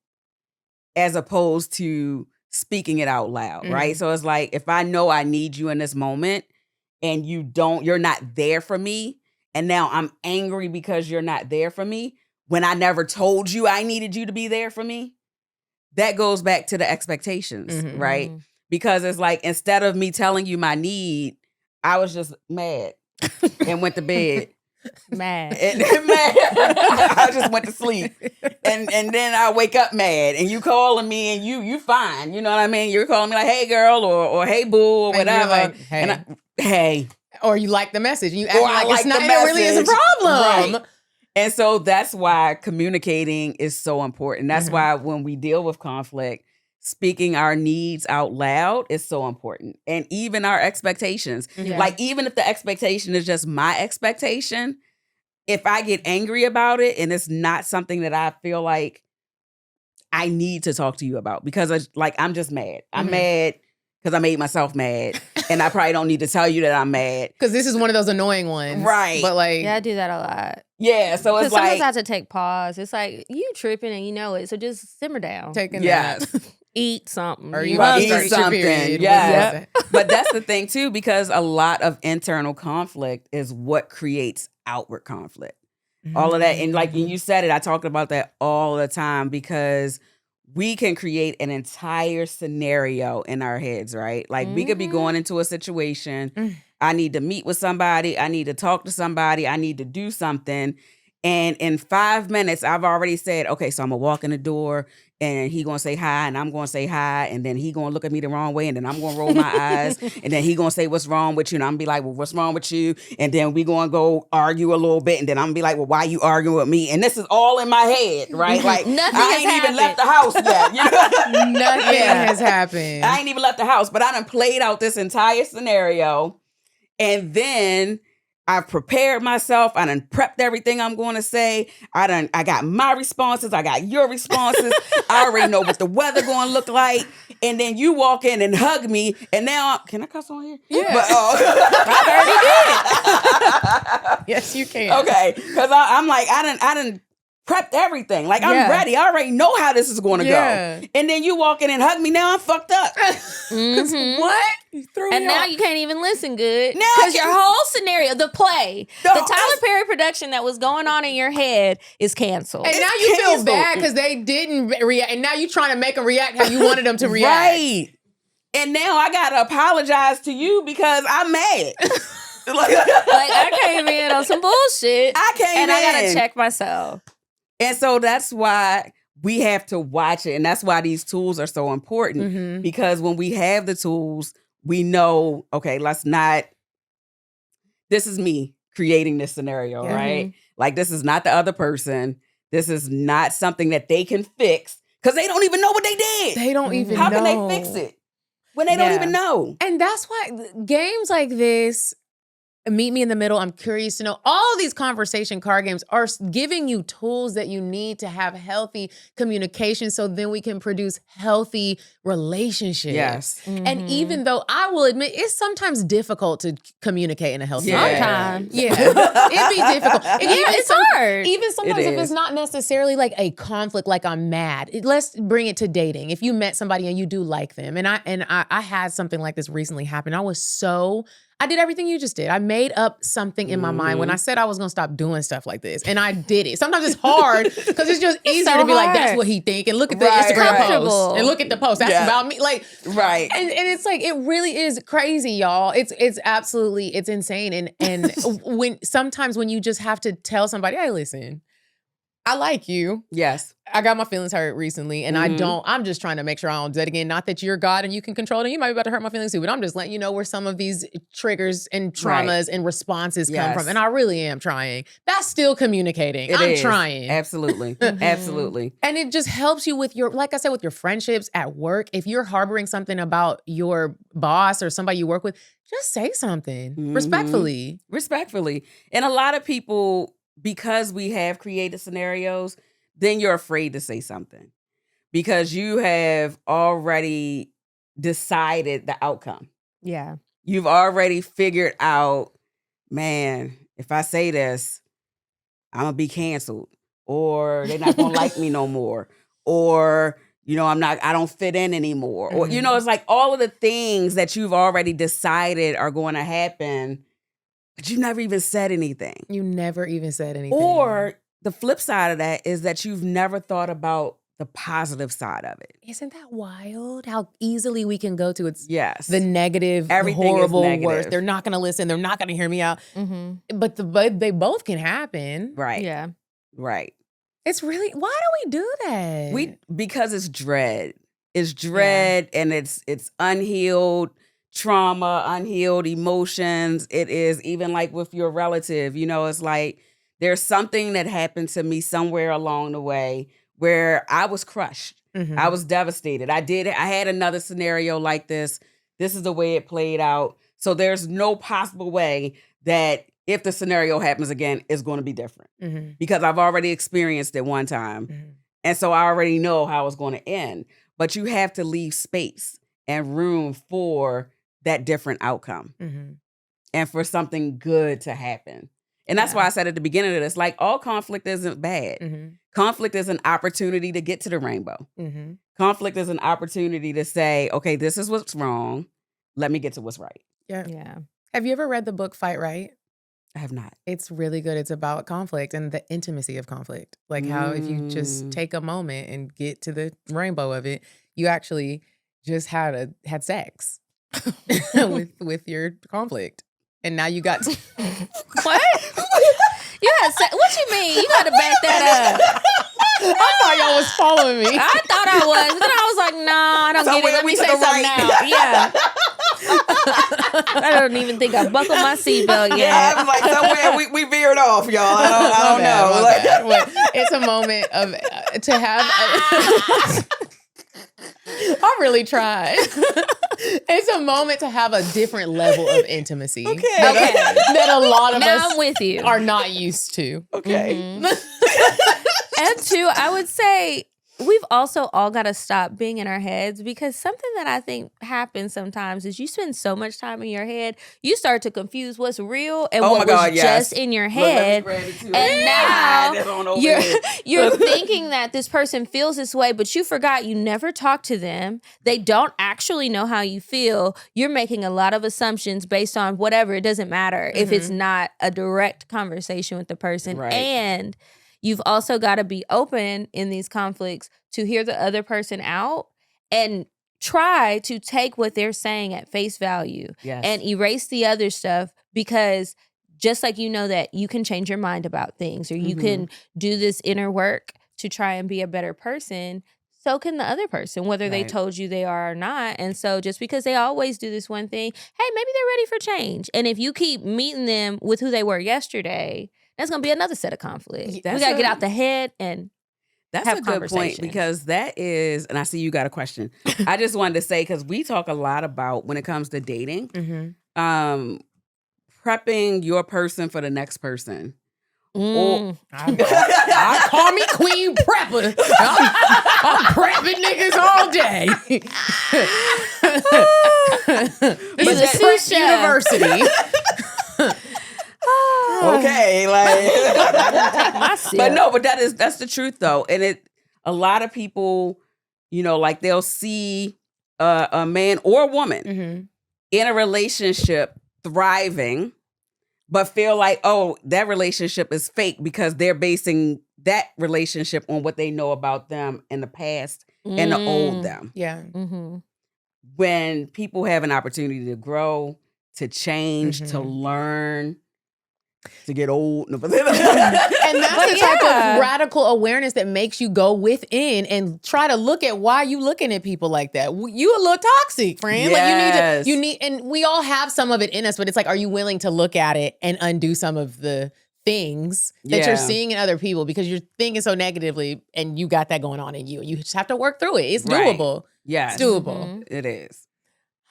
as opposed to speaking it out loud, right? So it's like, if I know I need you in this moment and you're not there for me, and now I'm angry because you're not there for me, when I never told you I needed you to be there for me, that goes back to the expectations, right? Because it's like, instead of me telling you my need, I was just mad and went to bed. Mad. Mad. I just went to sleep. And then I wake up mad and you calling me and you fine. You know what I mean? You're calling me like, hey girl, or hey boo, or whatever. Like, hey. And hey. Or you like the message and you act like it's it's not, it really is a problem. Right. And so that's why communicating is so important. That's why when we deal with conflict, speaking our needs out loud is so important. And even our expectations. Yeah. Like, even if the expectation is just my expectation, if I get angry about it and it's not something that I feel like I need to talk to you about, because I'm just mad. I'm mad because I made myself mad. And I probably don't need to tell you that I'm mad. Because this is one of those annoying ones. Right. But like, yeah, I do that a lot. Yeah, so it's like, sometimes I have to take pause. It's like, you tripping and you know it, so just simmer down. Take a nap. Eat something. Or you about to start your period. Yeah. But that's the thing too, because a lot of internal conflict is what creates outward conflict. All of that. And like you said it, I talk about that all the time, because we can create an entire scenario in our heads, right? Like we could be going into a situation. I need to meet with somebody. I need to talk to somebody. I need to do something. And in 5 minutes, I've already said, okay, so I'm going to walk in the door and he going to say hi and I'm going to say hi. And then he going to look at me the wrong way. And then I'm going to roll my eyes. And then he going to say, what's wrong with you? And I'm going to be like, well, what's wrong with you? And then we going to go argue a little bit. And then I'm going to be like, well, why you arguing with me? And this is all in my head, right? Like, I ain't even left the house yet. You know? Nothing has happened. I ain't even left the house, but I done played out this entire scenario. And then I've prepared myself. I done prepped everything I'm going to say. I got my responses. I got your responses. I already know what the weather going to look like. And then you walk in and hug me. And now, can I cuss on here? Yeah. But, I already did. Yes, you can. Okay. Because I'm like, I done prepped everything. Like, I'm ready. I already know how this is going to go. And then you walk in and hug me. Now I'm fucked up. What? You threw me And now off. you can't even listen good. Now Because your whole scenario, the play, the Tyler Perry production that was going on in your head is canceled. And now you feel bad because they didn't react. And now you're trying to make them react how you wanted them to react. Right. And now I got to apologize to you because I'm mad. Like, I came in on some bullshit. I got to check myself. And so that's why we have to watch it. And that's why these tools are so important. Because when we have the tools, we know, okay, this is me creating this scenario, right? Like, this is not the other person. This is not something that they can fix because they don't even know what they did. They don't even know. How can they fix it when they don't even know? And that's why games like this, Meet Me in the Middle, I'm curious to know, all of these conversation card games are giving you tools that you need to have healthy communication so then we can produce healthy relationships. Yes. And even though I will admit it's sometimes difficult to communicate in a healthy way. way. Sometimes. Yeah. It'd be difficult. It's hard. Even sometimes if it's not necessarily like a conflict, like I'm mad. Let's bring it to dating. If you met somebody and you do like them, and I had something like this recently happen. I did everything you just did. I made up something in my mind when I said I was going to stop doing stuff like this. And I did it. Sometimes it's hard because it's just easier to be like, that's what he think. And look at the Instagram post. And look at the post. That's about me. Like, right. And it's like, it really is crazy, y'all. It's absolutely, it's insane. And sometimes when you just have to tell somebody, hey, listen, I like you. Yes. I got my feelings hurt recently and I'm just trying to make sure I don't do that again. Not that you're God and you can control it and you might be about to hurt my feelings too, but I'm just letting you know where some of these triggers and traumas and responses come from. And I really am trying. That's still communicating. I'm trying. Absolutely. Absolutely. And it just helps you with like I said, with your friendships at work. If you're harboring something about your boss or somebody you work with, just say something respectfully. Respectfully. And a lot of people, because we have created scenarios, then you're afraid to say something because you have already decided the outcome. Yeah. You've already figured out, man, if I say this, I'm going to be canceled, or they're not going to like me no more, or, I don't fit in anymore. Or, it's like all of the things that you've already decided are going to happen. But you never even said anything. You never even said anything. Or the flip side of that is that you've never thought about the positive side of it. Isn't that wild? How easily we can go to the negative, everything horrible, is negative. worst. They're not going to listen. They're not going to hear me out. But they both can happen. Right. Yeah. Right. It's really, why do we do that? Because it's dread. It's dread and it's unhealed trauma, unhealed emotions. It is even like with your relative, it's like there's something that happened to me somewhere along the way where I was crushed. I was devastated. I had another scenario like this. This is the way it played out. So there's no possible way that if the scenario happens again, it's going to be different because I've already experienced it one time. And so I already know how it's going to end. But you have to leave space and room for that different outcome and for something good to happen. And that's why I said at the beginning of this, like, all conflict isn't bad. Conflict is an opportunity to get to the rainbow. Conflict is an opportunity to say, okay, this is what's wrong. Let me get to what's right. Yeah. Have you ever read the book Fight Right? I have not. It's really good. It's about conflict and the intimacy of conflict. Like how if you just take a moment and get to the rainbow of it, you actually just had sex with your conflict. And now you got what? You had sex? What you mean? You got to back that up. I thought y'all was following me. I thought I was. But then I was like, nah, I don't get it. Let me say something now. Yeah. I don't even think I buckled my seatbelt yet. Yeah, I'm like, somewhere we veered off, y'all. I don't know. It's a moment of to have. I really tried. It's a moment to have a different level of intimacy. Okay. That a lot of now us I'm with you. Are not used to. Okay. And two, I would say we've also all got to stop being in our heads, because something that I think happens sometimes is you spend so much time in your head, you start to confuse what's real and what was just in your head. And now you're thinking that this person feels this way, but you forgot you never talked to them. They don't actually know how you feel. You're making a lot of assumptions based on whatever. It doesn't matter if it's not a direct conversation with the person. Right. And you've also got to be open in these conflicts to hear the other person out and try to take what they're saying at face value and erase the other stuff, because just like you know that you can change your mind about things, or you can do this inner work to try and be a better person, so can the other person, whether they told you they are or not. And so just because they always do this one thing, hey, maybe they're ready for change. And if you keep meeting them with who they were yesterday, that's going to be another set of conflict. We got to get out the head and have a good point, because that is, and I see you got a question. I just wanted to say, because we talk a lot about, when it comes to dating, prepping your person for the next person. I call me Queen Prepper. I'm prepping niggas all day. This is Prep University. Okay, but that's the truth though, and a lot of people, like they'll see a man or a woman in a relationship thriving, but feel like, oh, that relationship is fake because they're basing that relationship on what they know about them in the past and the old them. Yeah. When people have an opportunity to grow, to change, to learn, to get old. And that's the type of radical awareness that makes you go within and try to look at why you looking at people like that. You a little toxic, friend. Yes. Like you need, and we all have some of it in us, but it's like, are you willing to look at it and undo some of the things that you're seeing in other people because you're thinking so negatively and you got that going on in you. You just have to work through it. It's doable. Yes. It's doable. It is.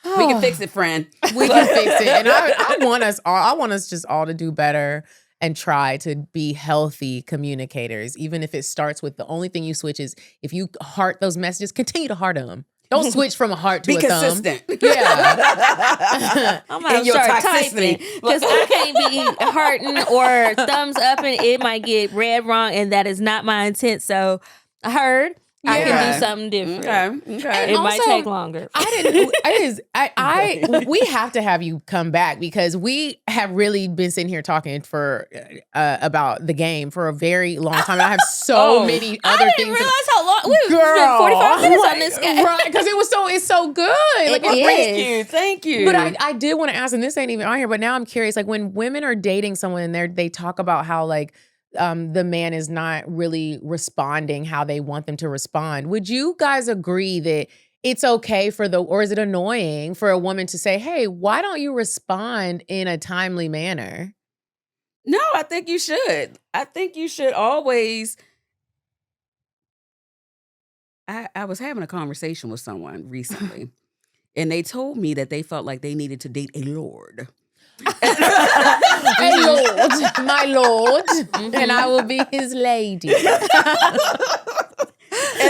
We can fix it, friend. We can fix it. And I want us just all to do better and try to be healthy communicators. Even if it starts with the only thing you switch is if you heart those messages, continue to heart them. Don't switch from a heart to be a consistent. Thumb. Yeah. I'm going to start typing because I can't be hearting or thumbs up and it might get read wrong, and that is not my intent. So I heard. I can do something different. Okay. It might take longer. We have to have you come back because we have really been sitting here talking for about the game for a very long time. And I have so many other things. I didn't realize how long. We've spent 45 minutes on this game. Right, because it's so good. Thank you. But I did want to ask, and this ain't even on here, but now I'm curious, like when women are dating someone and they talk about how like the man is not really responding how they want them to respond. Would you guys agree that it's okay or is it annoying for a woman to say, hey, why don't you respond in a timely manner? No, I think you should. I think you should always. I was having a conversation with someone recently and they told me that they felt like they needed to date a lord. A lord, my lord, and I will be his lady. And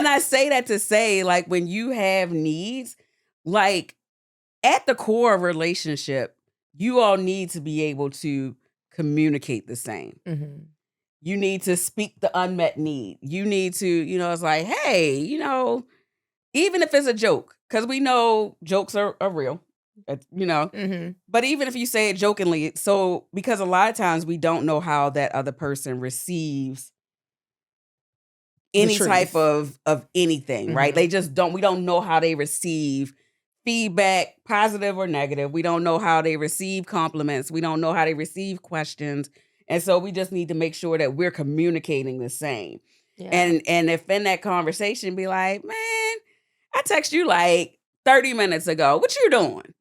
I say that to say, like, when you have needs, like, at the core of a relationship, you all need to be able to communicate the same. You need to speak the unmet need. You need to, it's like, hey, even if it's a joke, because we know jokes are real. But even if you say it jokingly, so because a lot of times we don't know how that other person receives any type of anything, right? They just we don't know how they receive feedback, positive or negative. We don't know how they receive compliments. We don't know how they receive questions. And so we just need to make sure that we're communicating the same. Yeah. And if in that conversation be like, man, I text you like 30 minutes ago. What you doing?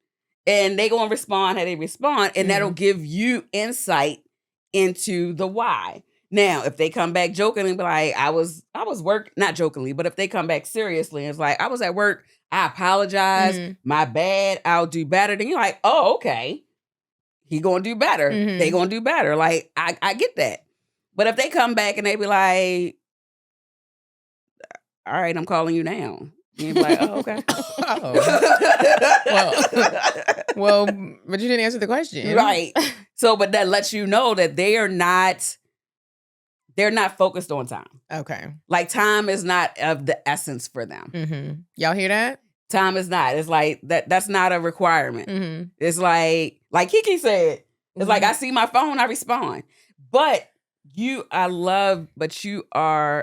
And they gonna respond how they respond, and that'll give you insight into the why. Now, if they come back jokingly and be like, I was not jokingly, but if they come back seriously and it's like, I was at work, I apologize, my bad, I'll do better. Then you're like, oh, okay. He gonna do better. They gonna do better. Like, I get that. But if they come back and they be like, all right, I'm calling you now. You'd be like, oh, okay. Well, but you didn't answer the question. Right. So, but that lets you know that they're not focused on time. Okay. Like, time is not of the essence for them. Mm-hmm. Y'all hear that? Time is not. It's like that's not a requirement. Mm-hmm. It's like Kiki said, it's like I see my phone, I respond. But you are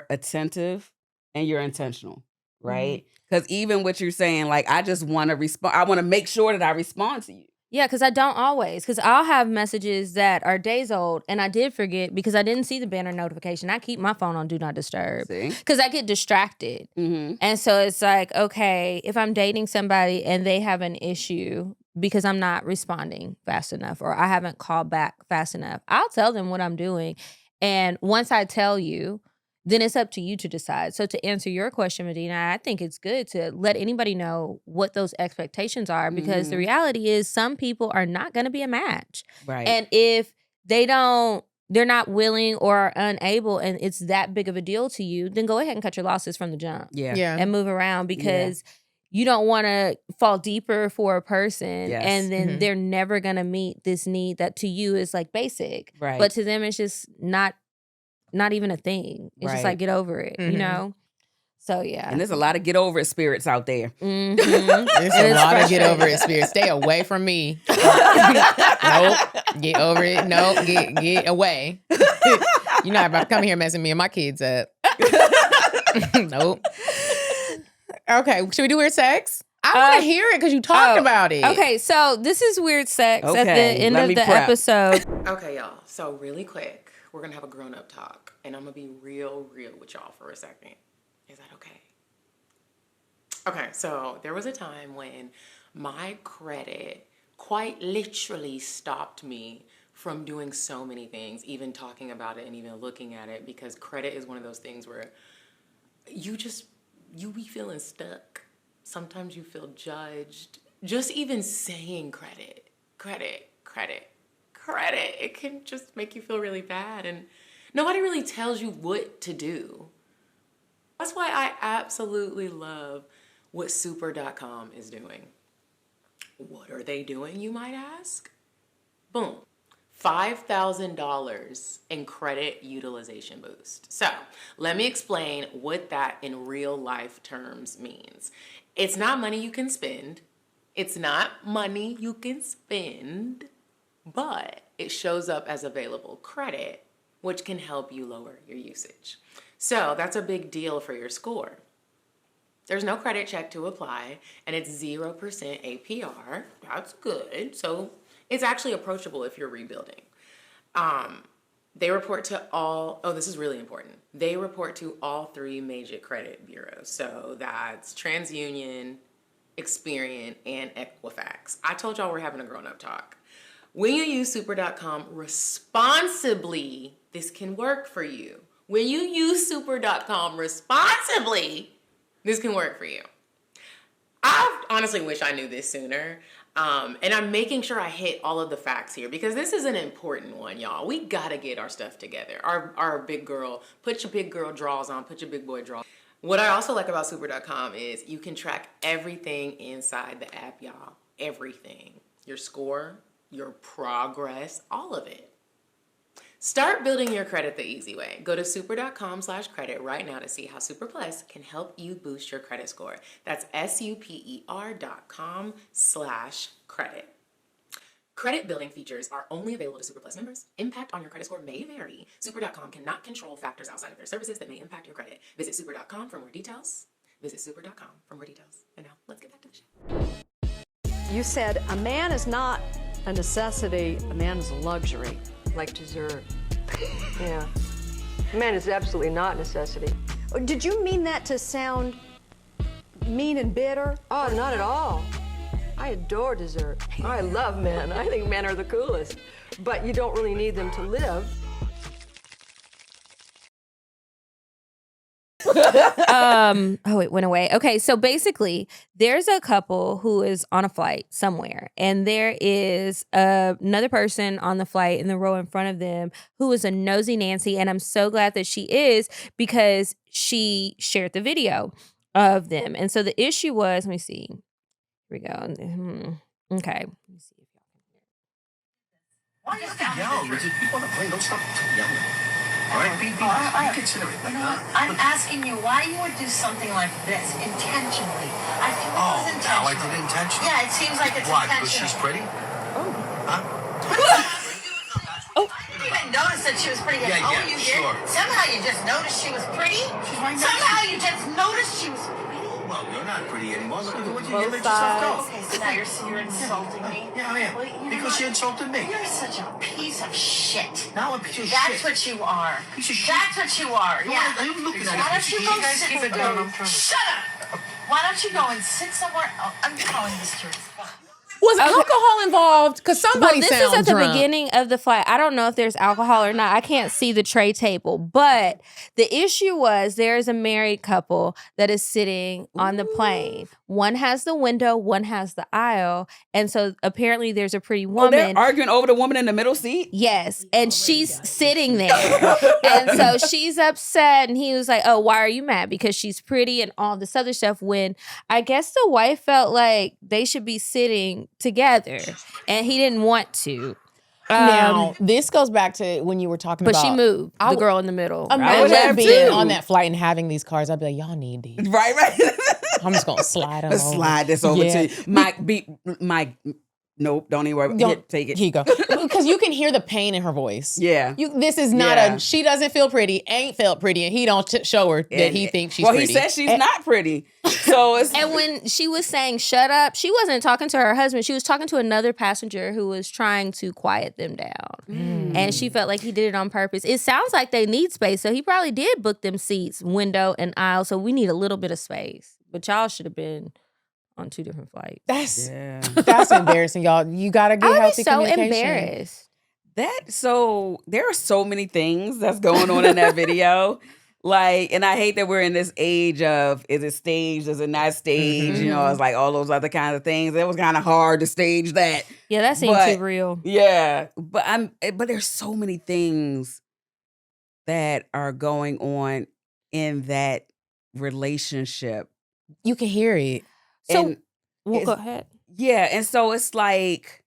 attentive and you're intentional, right? Because even what you're saying, like, I just want to respond. I want to make sure that I respond to you. Yeah, because I don't always. Because I'll have messages that are days old, and I did forget because I didn't see the banner notification. I keep my phone on Do Not Disturb because I get distracted. Mm-hmm. And so it's like, okay, if I'm dating somebody and they have an issue because I'm not responding fast enough or I haven't called back fast enough, I'll tell them what I'm doing. And once I tell you, then it's up to you to decide. So to answer your question, Medina, I think it's good to let anybody know what those expectations are because the reality is some people are not going to be a match. Right. And if they're not willing or are unable and it's that big of a deal to you, then go ahead and cut your losses from the jump. Yeah. And move around because you don't want to fall deeper for a person and then they're never going to meet this need that to you is like basic. Right. But to them, it's just not even a thing. It's just like, get over it, you know? So, yeah. And there's a lot of get over it spirits out there. Mm-hmm. There's a lot of get over it spirits. Stay away from me. Nope. Get over it. Nope. Get away. You're not about to come here messing me and my kids up. Nope. Okay. Should we do weird sex? I want to hear it because you talked about it. Okay, so this is weird sex at the end of the episode. Okay, y'all. So really quick, we're going to have a grown-up talk. And I'm going to be real with y'all for a second. Is that okay? Okay, so there was a time when my credit quite literally stopped me from doing so many things, even talking about it and even looking at it, because credit is one of those things where you be feeling stuck. Sometimes you feel judged. Just even saying credit, it can just make you feel really bad. And nobody really tells you what to do. That's why I absolutely love what super.com is doing. What are they doing, you might ask? Boom. $5,000 in credit utilization boost. So let me explain what that in real life terms means. It's not money you can spend. But it shows up as available credit, which can help you lower your usage. So that's a big deal for your score. There's no credit check to apply, and it's 0% APR. That's good. So it's actually approachable if you're rebuilding. They report to this is really important. They report to all 3 major credit bureaus. So that's TransUnion, Experian, and Equifax. I told y'all we're having a grown-up talk. When you use super.com responsibly, this can work for you. When you use super.com responsibly, this can work for you. I honestly wish I knew this sooner. And I'm making sure I hit all of the facts here because this is an important one, y'all. We gotta get our stuff together. Our big girl, put your big girl draws on, put your big boy draws. What I also like about super.com is you can track everything inside the app, y'all. Everything. Your score, your progress, all of it. Start building your credit the easy way. Go to super.com/credit right now to see how Super Plus can help you boost your credit score. That's super.com/credit. Credit building features are only available to Super Plus members. Impact on your credit score may vary. Super.com cannot control factors outside of their services that may impact your credit. Visit super.com for more details. And now let's get back to the show. You said a man is not a necessity, a man is a luxury. Like dessert. Yeah. A man is absolutely not a necessity. Did you mean that to sound mean and bitter? Oh, not at all. I adore dessert. I love men. I think men are the coolest. But you don't really need them to live. Oh, it went away. Okay, so basically, there's a couple who is on a flight somewhere, and there is another person on the flight in the row in front of them who is a nosy Nancy, and I'm so glad that she is because she shared the video of them. And so the issue was, let me see. Here we go. Okay. Let me see if y'all can hear it. Why you have to yell? People on the plane, don't stop yelling. All right, be considerate. You know what? I'm asking you why you would do something like this intentionally. I feel it was intentional. Now I did it intentionally. Yeah, it seems like it's Why? intentional. Because she's pretty? Huh? I didn't even notice that she was pretty. Yeah, oh, yeah, you sure. did? Somehow you just noticed she was pretty? She's right next Somehow to you just noticed she was pretty? Well, you're not pretty anymore. Look at what you Both let yourself go. Okay, so now you're insulting me? Yeah, I am. Well, you know Because what? you insulted me. You're such a piece of shit. Now I'm a piece of That's shit. what you are. Piece of shit. That's what you are. No, Yeah. I'm looking at Why it. don't you go sit? keep it down, I'm trying to- Shut up. Why don't you go and sit somewhere else? I'm calling this to respond. Was alcohol involved? Because somebody Well, this is sounds at the drunk. beginning of the flight. I don't know if there's alcohol or not. I can't see the tray table. But the issue was there is a married couple that is sitting on the plane. One has the window, one has the aisle. And so apparently there's a pretty Oh, woman. they're arguing over the woman in the middle seat? Yes, and she's sitting there. And so she's upset, and he was like, oh, why are you mad? Because she's pretty and all this other stuff, when I guess the wife felt like they should be sitting together, and he didn't want to. Now, this goes back to when you were talking But about... she moved, I the w- girl in the middle. would Imagine have being too. on that flight and having these cars. I'd be like, y'all need these. Right. I'm just going to slide them Let's over. slide this over Yeah. to you. Mike, nope, don't even worry. Don't- Here, take it. Here you go. Because you can hear the pain in her voice. Yeah. This is not Yeah. she doesn't feel pretty, ain't felt pretty, and he don't show her that he thinks she's pretty. Well, he says she's not pretty. So it's And when she was saying shut up, she wasn't talking to her husband. She was talking to another passenger who was trying to quiet them down. And she felt like he did it on purpose. It sounds like they need space. So he probably did book them seats, window and aisle. So we need a little bit of space. But y'all should have been on 2 different flights. That's embarrassing, y'all. You gotta get I would be healthy so communication. embarrassed. there are so many things that's going on in that video. Like, and I hate that we're in this age of, is it staged, is it not staged? Mm-hmm. You know, it's like all those other kinds of things. It was kind of hard to stage that. Yeah, that seemed But- too real. Yeah, but there's so many things that are going on in that relationship. You can hear it. So, And well, go it's- ahead. yeah, and so it's like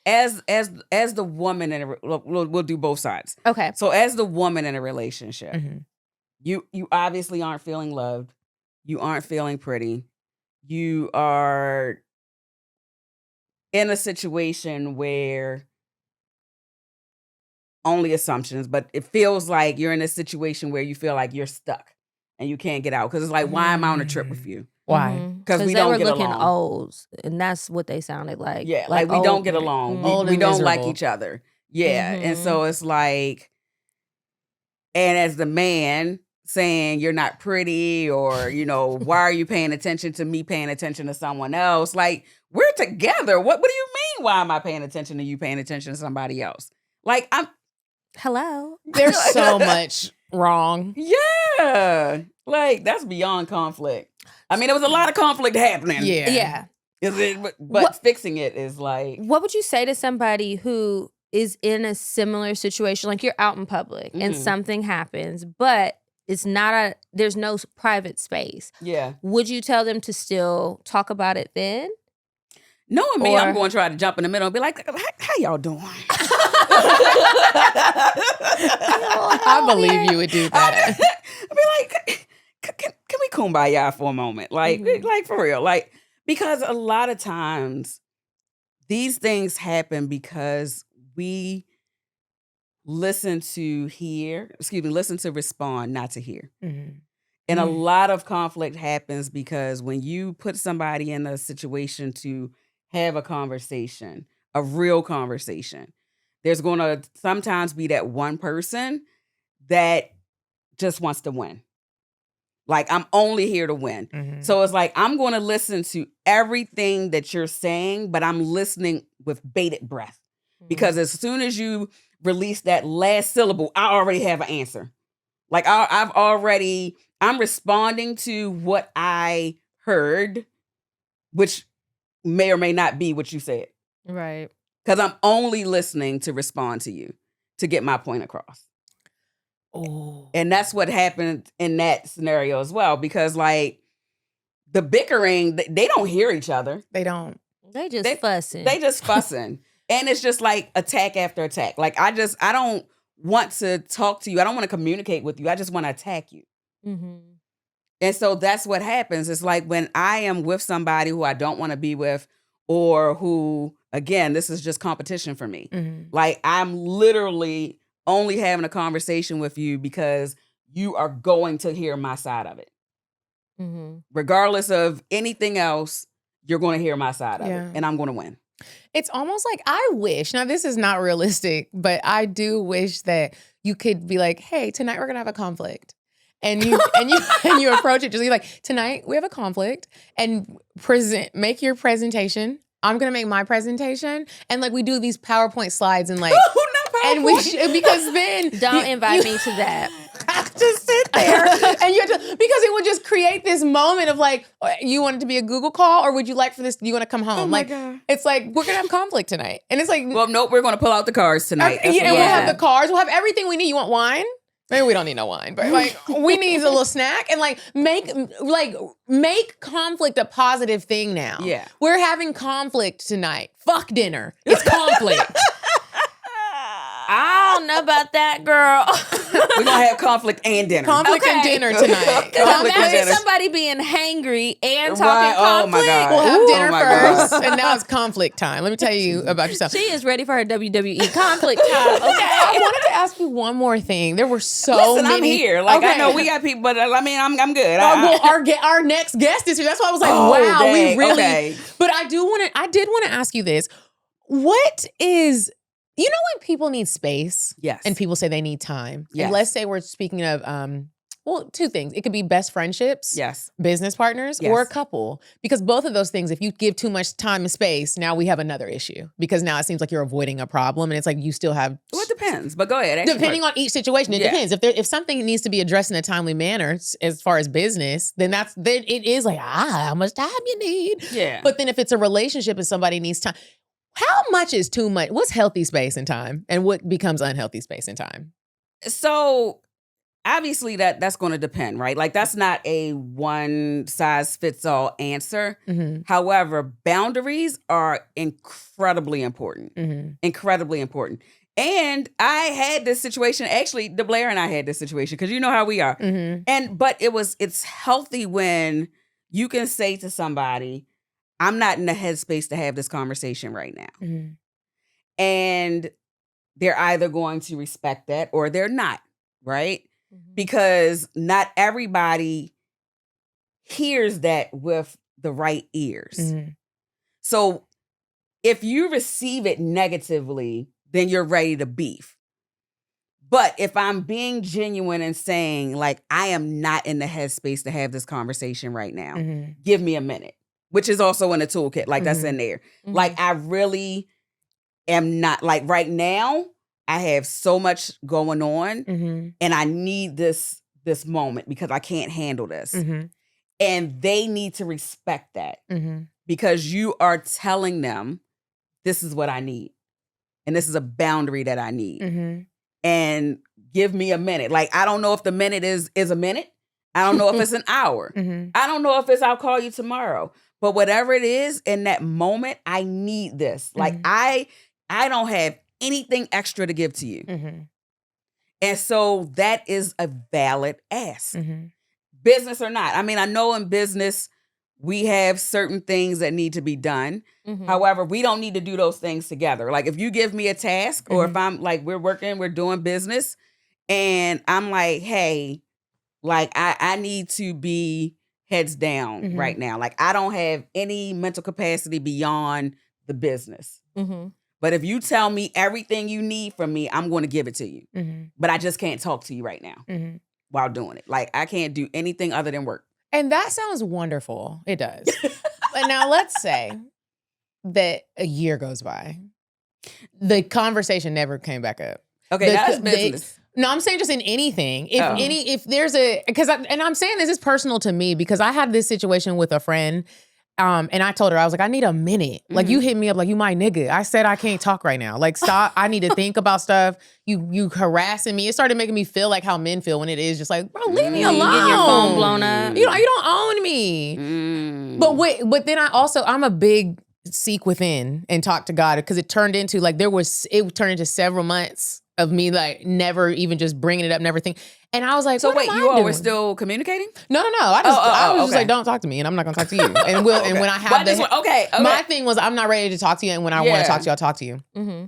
as the woman in a we'll do both sides. Okay. So as the woman in a relationship, Mhm. you obviously aren't feeling loved. You aren't feeling pretty. You are in a situation where only assumptions, but it feels like you're in a situation where you feel like you're stuck and you can't get out. Because it's like, why am I on a trip with you? Why? Mhm. 'Cause we they don't were get looking along. old, and that's what they sounded like. Yeah, like we don't old get people. along. Mhm. Old We and don't like miserable. each other. Yeah. And Mhm. so it's like, and as the man saying you're not pretty, or, you know, why are you paying attention to me paying attention to someone else? Like, we're together. What do you mean? Why am I paying attention to you paying attention to somebody else? Like, Hello. There's so much wrong. yeah. Like, that's beyond conflict. I mean, there was a lot of conflict happening. Yeah. Yeah. But What- fixing it is like, What would you say to somebody who is in a similar situation? Like you're out in public and Mhm. something happens, but there's no private space. yeah. Would you tell them to still talk about it then? Knowing me, I'm Or- going to try to jump in the middle and be like, how y'all doing? I believe you would do that. I'd be like, can we kumbaya for a moment? Like, Mhm. like for real. Like, because a lot of times these things happen because we listen to respond, not to hear. Mhm. And a lot of conflict happens because when you put somebody in a situation to have a conversation, a real conversation, there's going to sometimes be that one person that just wants to win. Like, I'm only here to win. Mhm. So it's like, I'm going to listen to everything that you're saying, but I'm listening with bated breath. Because as soon as you release that last syllable, I already have an answer. Like I'm responding to what I heard, which may or may not be what you said. Right. Because I'm only listening to respond to you to get my point across. Oh. And that's what happened in that scenario as well. Because like the bickering, they don't hear each other. They don't. They just fussing. They just fussing. And it's just like attack after attack. Like I don't want to talk to you. I don't want to communicate with you. I just want to attack you. Mm-hmm. And so that's what happens. It's like when I am with somebody who I don't want to be with, or who, again, this is just competition for me. Mm-hmm. Like I'm literally only having a conversation with you because you are going to hear my side of it. Mm-hmm. Regardless of anything else, you're going to hear my side of Yeah. it, and I'm going to win. It's almost like I wish, now this is not realistic, but I do wish that you could be like, hey, tonight we're gonna have a conflict. And you approach it just like, tonight we have a conflict, and make your presentation. I'm gonna make my presentation, and like we do these PowerPoint slides and like, and because then Don't invite me to that. just sit there and you have to, because it would just create this moment of like, you want it to be a Google call, or would you like for this? You want to come home? Oh my God. It's like we're gonna have conflict tonight, and it's like, well, nope, we're going to pull out the cards tonight. and we'll have the cards. We'll have everything we need. You want wine? Maybe we don't need no wine, but like we need a little snack, and like make conflict a positive thing now. Yeah, we're having conflict tonight. Fuck dinner. It's conflict. I don't know about that, girl. We're going to have conflict and dinner. Conflict and dinner tonight. Because imagine somebody being hangry and talking Right. conflict. Oh my God. We'll have dinner my first, God. and now it's conflict time. Let me tell you about yourself. She is ready for her WWE conflict time. Okay. I wanted to ask you one more thing. There were so Listen, many. I'm here. Like I know we got people, but I mean, I'm good. Well, our next guest is here. That's why I was like, Oh, wow, dang. we really. Okay. But I did want to ask you this. What is, you know, when people need space? Yes. And people say they need time. Yes. And let's say we're speaking of, well, two things. It could be best friendships. Yes. Business partners, Yes. or a couple. Because both of those things, if you give too much time and space, now we have another issue. Because now it seems like you're avoiding a problem, and it's like you still have. Well, it depends, but go ahead. Depending on each situation, it depends. If something needs to be addressed in a timely manner, as far as business, then it is like, how much time you need. Yeah. But then if it's a relationship and somebody needs time, how much is too much? What's healthy space and time, and what becomes unhealthy space and time? So obviously that's going to depend, right? Like that's not a one size fits all answer. Mm-hmm. However, boundaries are incredibly important. Mm-hmm. Incredibly important. And I had this situation, actually, DeBlair and I had this situation, because you know how we are. Mm-hmm. But it's healthy when you can say to somebody, I'm not in the headspace to have this conversation right now. Mm-hmm. And they're either going to respect that or they're not, right? Mm-hmm. Because not everybody hears that with the right ears. Mm-hmm. So if you receive it negatively, then you're ready to beef. But if I'm being genuine and saying, like, I am not in the headspace to have this conversation right now, Mm-hmm. give me a minute, which is also in the toolkit. Like, that's Mm-hmm. in there. Mhm. Like, I really am not, like, right now, I have so much going on, Mm-hmm. and I need this moment because I can't handle this. Mm-hmm. And they need to respect that Mm-hmm. because you are telling them, this is what I need. And this is a boundary that I need. Mm-hmm. And give me a minute. Like, I don't know if the minute is a minute. I don't know if it's an hour. Mm-hmm. I don't know if it's I'll call you tomorrow. But whatever it is, in that moment, I need this. Like, I don't have anything extra to give to you. Mm-hmm. And so that is a valid ask. Mm-hmm. Business or not. I mean, I know in business, we have certain things that need to be done. Mhm. However, we don't need to do those things together. Like if you give me a task or if I'm like, we're doing business and I'm like, hey, like I need to be heads down right now. Like I don't have any mental capacity beyond the business. Mm-hmm. But if you tell me everything you need from me, I'm going to give it to you. Mm-hmm. But I just can't talk to you right now Mm-hmm. while doing it. Like I can't do anything other than work. And that sounds wonderful. It does. But now let's say that a year goes by. The conversation never came back up. Okay, that's business. No, I'm saying just in anything. If there's I'm saying this is personal to me because I had this situation with a friend. And I told her, I was like, I need a minute. Like, you hit me up like, you my nigga. I said I can't talk right now. Like, stop. I need to think about stuff. You harassing me. It started making me feel like how men feel when it is just like, bro, leave me alone. You getting your phone blown up. You don't own me. But then I'm a big seek within and talk to God because it turned into like, it turned into several months of me like never even just bringing it up, never think. And I was like, so what wait, am I you all doing? were still communicating? No. I was just like, don't talk to me, and I'm not gonna talk to you. And and when I have my thing was, I'm not ready to talk to you, and when I want to talk to you, I'll talk to you. Mm-hmm.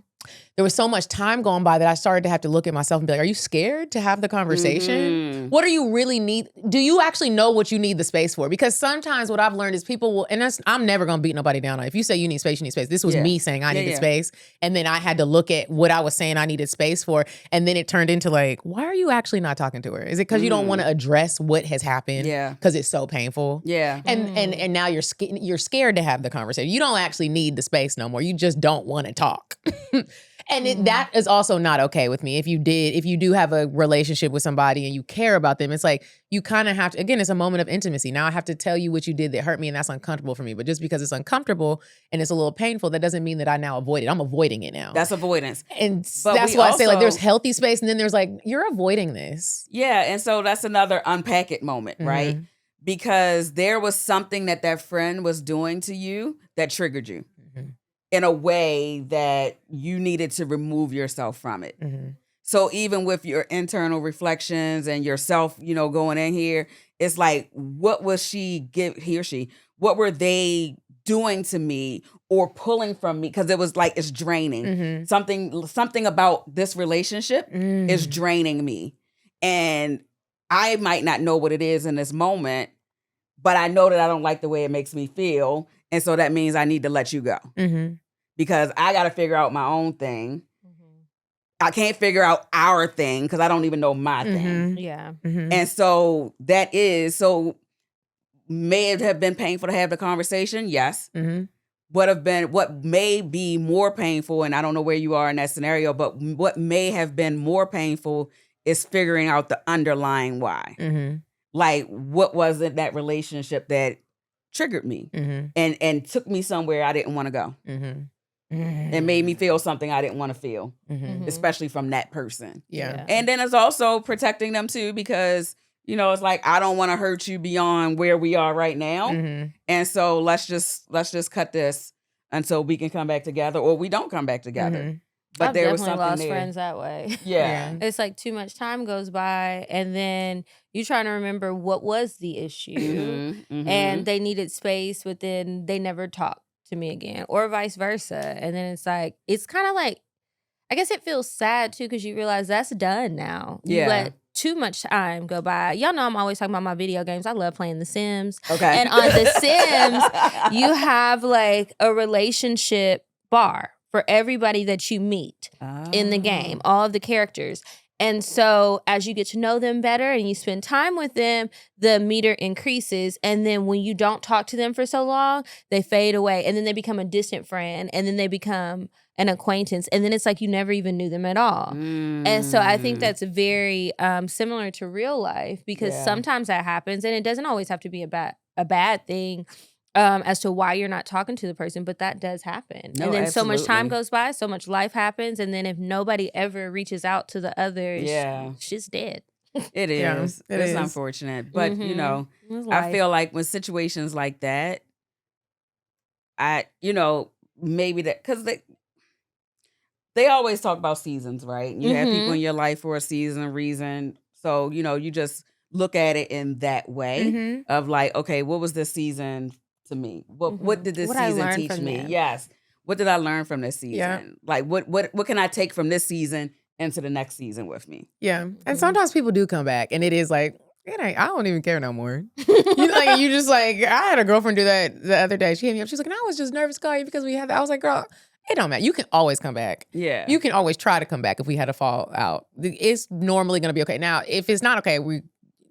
There was so much time going by that I started to have to look at myself and be like, are you scared to have the conversation? Mm-hmm. What do you really need? Do you actually know what you need the space for? Because sometimes what I've learned is people will, and I'm never going to beat nobody down. If you say you need space, you need space. This was me saying I needed space. And then I had to look at what I was saying I needed space for. And then it turned into like, why are you actually not talking to her? Is it because you don't want to address what has happened? Yeah. Because it's so painful? Yeah. And now you're scared to have the conversation. You don't actually need the space no more. You just don't want to talk. And that is also not okay with me. If you do have a relationship with somebody and you care about them, it's like you kind of have to, again, it's a moment of intimacy. Now I have to tell you what you did that hurt me and that's uncomfortable for me. But just because it's uncomfortable and it's a little painful, that doesn't mean that I now avoid it. I'm avoiding it now. That's avoidance. And that's why I say like there's healthy space and then there's like, you're avoiding this. Yeah, and so that's another unpack it moment, right? Because there was something that friend was doing to you that triggered you. In a way that you needed to remove yourself from it. Mm-hmm. So even with your internal reflections and yourself, going in here, it's like, what was he or she, what were they doing to me or pulling from me? Because it was like, it's draining. Mm-hmm. Something about this relationship is draining me. And I might not know what it is in this moment, but I know that I don't like the way it makes me feel. And so that means I need to let you go. Mm-hmm. Because I got to figure out my own thing. Mm-hmm. I can't figure out our thing because I don't even know my thing. Yeah. Mm-hmm. And so may it have been painful to have the conversation? Yes. Mm-hmm. What may be more painful, and I don't know where you are in that scenario, but what may have been more painful is figuring out the underlying why. Mm-hmm. Like, what was it that relationship that triggered me and took me somewhere I didn't want to go? Mm-hmm. And made me feel something I didn't want to feel, especially from that person. Yeah. And then it's also protecting them too, because, it's like, I don't want to hurt you beyond where we are right now. Mm-hmm. And so let's just cut this until we can come back together, or we don't come back together. Mm-hmm. But there was something lost there. Friends that way. Yeah. It's like too much time goes by and then you're trying to remember what was the issue and they needed space, but then they never talked to me again, or vice versa. And then it's like, it's kind of like, I guess it feels sad too, because you realize that's done now. You let too much time go by. Y'all know I'm always talking about my video games. I love playing The Sims. Okay. And on The Sims, you have like a relationship bar for everybody that you meet in the game, all of the characters. And so as you get to know them better and you spend time with them, the meter increases. And then when you don't talk to them for so long, they fade away. And then they become a distant friend. And then they become an acquaintance. And then it's like you never even knew them at all. And so I think that's very similar to real life, because sometimes that happens. And it doesn't always have to be a bad thing as to why you're not talking to the person, but that does happen. No, and then so much time goes by, so much life happens, and then if nobody ever reaches out to the others, shit's dead. It is. Yeah, it's unfortunate. But, I feel like when situations like that, maybe that, because they always talk about seasons, right? You have people in your life for a season, reason. So, you just look at it in that way of like, okay, what was this season to me? What did this season teach me? Them? Yes. What did I learn from this season? Yeah. Like what can I take from this season into the next season with me? Yeah. And sometimes people do come back and it is like, I don't even care no more. You just like, I had a girlfriend do that the other day. She hit me up. She's like, and I was just nervous to call you because we had that. I was like, girl, it don't matter. You can always come back. Yeah. You can always try to come back if we had a fall out. It's normally going to be okay. Now, if it's not okay,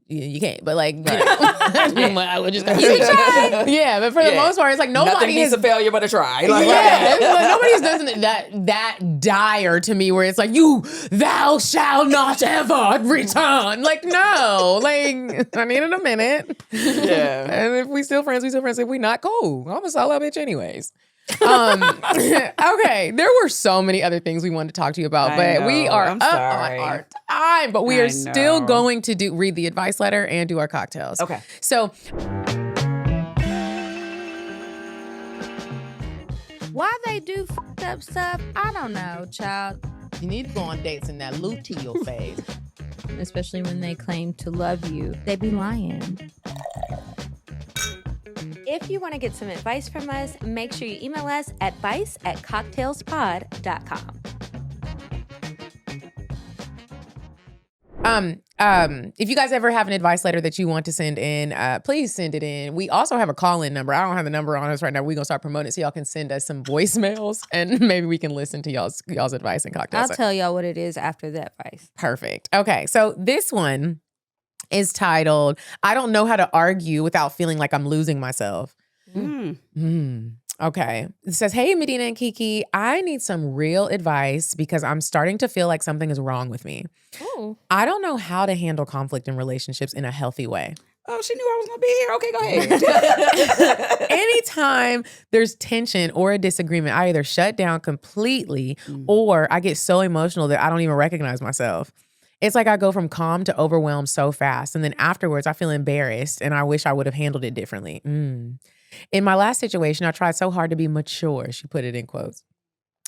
you can't. But like, I would just You try. Yeah, but for the most part, it's like Nothing nobody beats has a failure but a try. Like, yeah, it's like nobody's done something that dire to me where it's like thou shall not ever return. Like no, like I needed a minute. Yeah. And if we still friends, we still friends. If we not, cool. I'm a solid bitch anyways. Okay, there were so many other things we wanted to talk to you about, but we are I'm up sorry. on our time. But we are still know. going to read the advice letter and do our cocktails. Okay. So Why they do fucked up stuff, I don't know, child. you need to go on dates in that luteal phase. Especially when they claim to love you. They be lying. If you want to get some advice from us, make sure you email us at advice@cocktailspod.com. If you guys ever have an advice letter that you want to send in, please send it in. We also have a call-in number. I don't have the number on us right now. We're gonna start promoting it so y'all can send us some voicemails and maybe we can listen to y'all's advice and cocktails. I'll tell y'all what it is after the advice. Perfect. Okay, so this one is titled, I don't know how to argue without feeling like I'm losing myself. Okay. It says, hey, Medina and Kiki, I need some real advice because I'm starting to feel like something is wrong with me. Ooh. I don't know how to handle conflict in relationships in a healthy way. Oh, she knew I was going to be here. Okay, go ahead. Anytime there's tension or a disagreement, I either shut down completely or I get so emotional that I don't even recognize myself. It's like I go from calm to overwhelmed so fast. And then afterwards, I feel embarrassed and I wish I would have handled it differently. In my last situation, I tried so hard to be mature, she put it in quotes,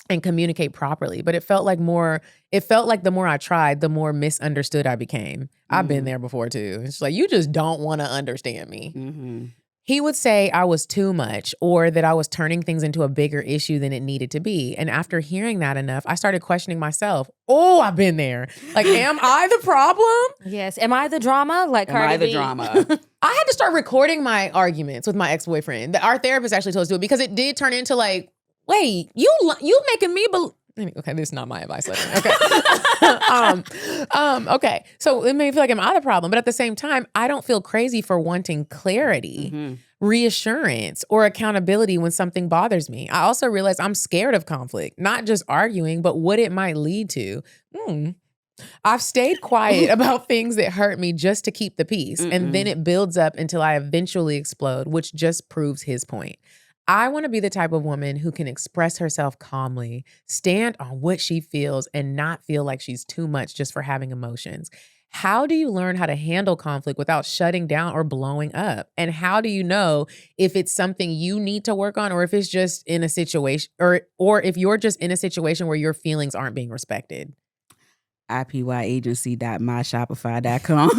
and communicate properly. But it felt like the more I tried, the more misunderstood I became. I've been there before too. It's like, you just don't want to understand me. He would say I was too much or that I was turning things into a bigger issue than it needed to be. And after hearing that enough, I started questioning myself. Oh, I've been there. Like, am I the problem? Yes. Am I the drama? Like Cardi Am I the B? drama? I had to start recording my arguments with my ex-boyfriend. Our therapist actually told us to do it because it did turn into like, wait, you making me believe. Okay, this is not my advice letter. Okay. Okay. So it may feel like I'm the problem, but at the same time, I don't feel crazy for wanting clarity, reassurance, or accountability when something bothers me. I also realize I'm scared of conflict, not just arguing, but what it might lead to. I've stayed quiet about things that hurt me just to keep the peace. And then it builds up until I eventually explode, which just proves his point. I want to be the type of woman who can express herself calmly, stand on what she feels, and not feel like she's too much just for having emotions. How do you learn how to handle conflict without shutting down or blowing up? And how do you know if it's something you need to work on or if it's just in a situation or if you're just in a situation where your feelings aren't being respected? IPY Agency.myshopify.com.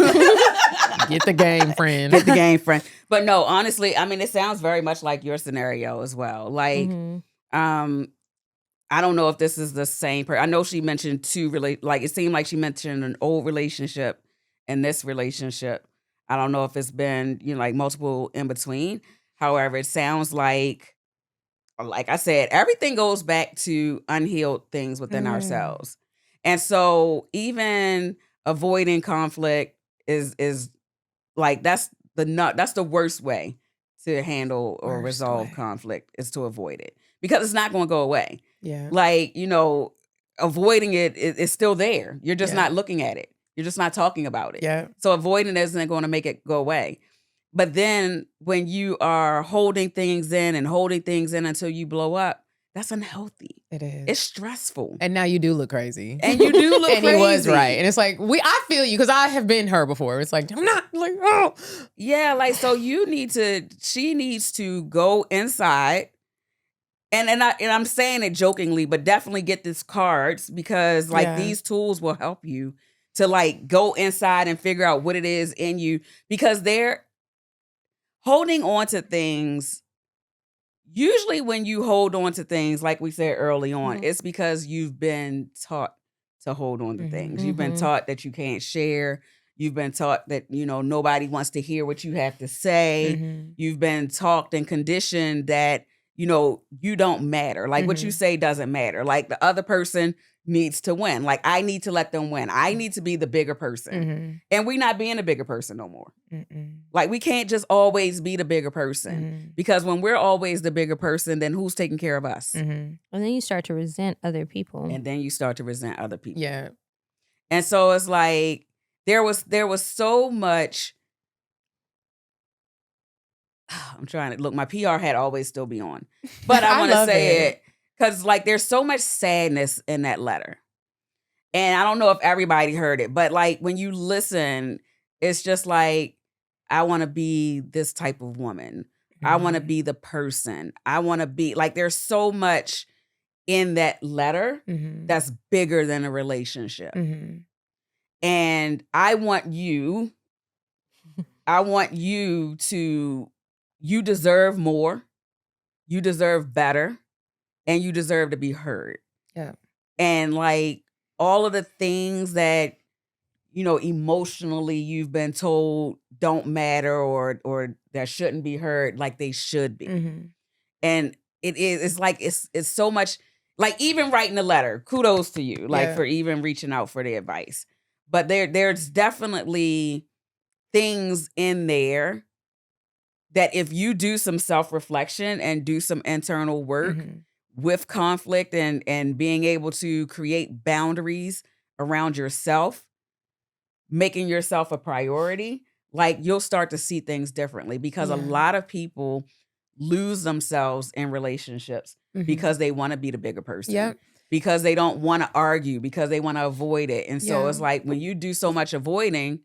Get the game, friend. Get the game, friend. But no, honestly, I mean, it sounds very much like your scenario as well. Like, I don't know if this is the same person. I know she mentioned it seemed like she mentioned an old relationship and this relationship. I don't know if it's been, like multiple in between. However, it sounds like I said, everything goes back to unhealed things within ourselves. And so even avoiding conflict is like, that's the worst way to handle or resolve conflict is to avoid it because it's not going to go away. Yeah. Like, avoiding it is still there. You're just not looking at it. You're just not talking about it. Yeah. So avoiding it isn't going to make it go away. But then when you are holding things in until you blow up, that's unhealthy. It is. It's stressful. And now you do look crazy. And you do look and crazy. he was right. And it's like, I feel you because I have been her before. It's like, I'm not like, oh. Yeah, like, so she needs to go inside. And I'm saying it jokingly, but definitely get these cards because these tools will help you to go inside and figure out what it is in you because they're holding on to things. Usually when you hold on to things, like we said early on, it's because you've been taught to hold on to things. You've been taught that you can't share. You've been taught that, nobody wants to hear what you have to say. You've been taught and conditioned that, you don't matter. Like what you say doesn't matter. Like the other person needs to win. Like, I need to let them win. I need to be the bigger person. Mm-hmm. And we're not being a bigger person no more. Mm-mm. Like, we can't just always be the bigger person. Mm-hmm. Because when we're always the bigger person, then who's taking care of us? Mm-hmm. And then you start to resent other people. And then you start to resent other people. Yeah. And so it's like, there was so much. I'm trying to look, my PR hat always still be on. But I want to say it because, like, there's so much sadness in that letter. And I don't know if everybody heard it, but like when you listen, it's just like, I want to be this type of woman. Mm-hmm. I want to be the person. I want to be like, there's so much in that letter that's bigger than a relationship. Mm-hmm. And I want you to, you deserve more, you deserve better, and you deserve to be heard. Yeah. And like all of the things that, you know, emotionally you've been told don't matter or that shouldn't be heard, like they should be. Mm-hmm. And it's like, it's so much, like even writing the letter, kudos to you, like for even reaching out for the advice. But there's definitely things in there that if you do some self-reflection and do some internal work with conflict and being able to create boundaries around yourself, making yourself a priority, like you'll start to see things differently because a lot of people lose themselves in relationships because they want to be the bigger person. Yep. Because they don't want to argue, because they want to avoid it. And so it's like when you do so much avoiding,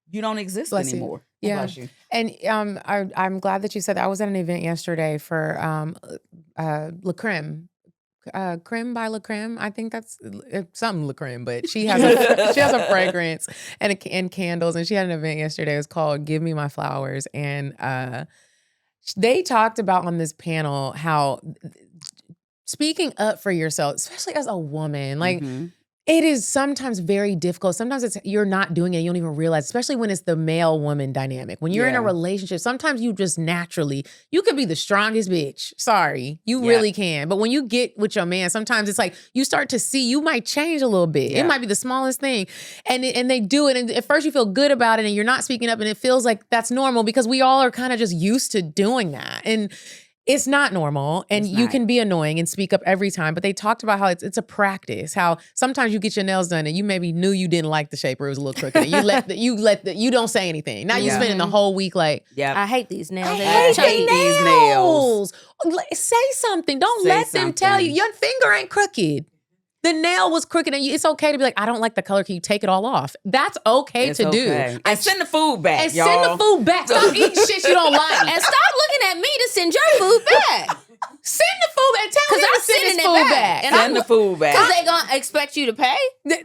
you don't exist Bless anymore. You. Yeah. Bless you. And I'm glad that you said that. I was at an event yesterday for La Creme. Creme by La Creme. I think that's something La Creme, but she has a fragrance and candles. And she had an event yesterday. It was called Give Me My Flowers. And they talked about on this panel how speaking up for yourself, especially as a woman, like it is sometimes very difficult. Sometimes you're not doing it, you don't even realize, especially when it's the male-woman dynamic. When you're in a relationship, sometimes you just naturally, you could be the strongest bitch. Sorry, you really can. But when you get with your man, sometimes it's like you start to see you might change a little bit. It might be the smallest thing. And they do it. And at first you feel good about it and you're not speaking up and it feels like that's normal because we all are kind of just used to doing that. And it's not normal, and you can be annoying and speak up every time. But they talked about how it's a practice. How sometimes you get your nails done and you maybe knew you didn't like the shape or it was a little crooked. And you don't say anything. Now you're spending the whole week like, I hate these nails. I hate these nails. Say something. Don't let them tell you your finger ain't crooked. The nail was crooked, and it's okay to be like, I don't like the color. Can you take it all off? That's okay to do. And send the food back, and send the food back. Stop eating shit you don't like. And stop looking at me to send your food back. Send the food back. Tell them to send this food back. Send the food back. Because they gonna expect you to pay?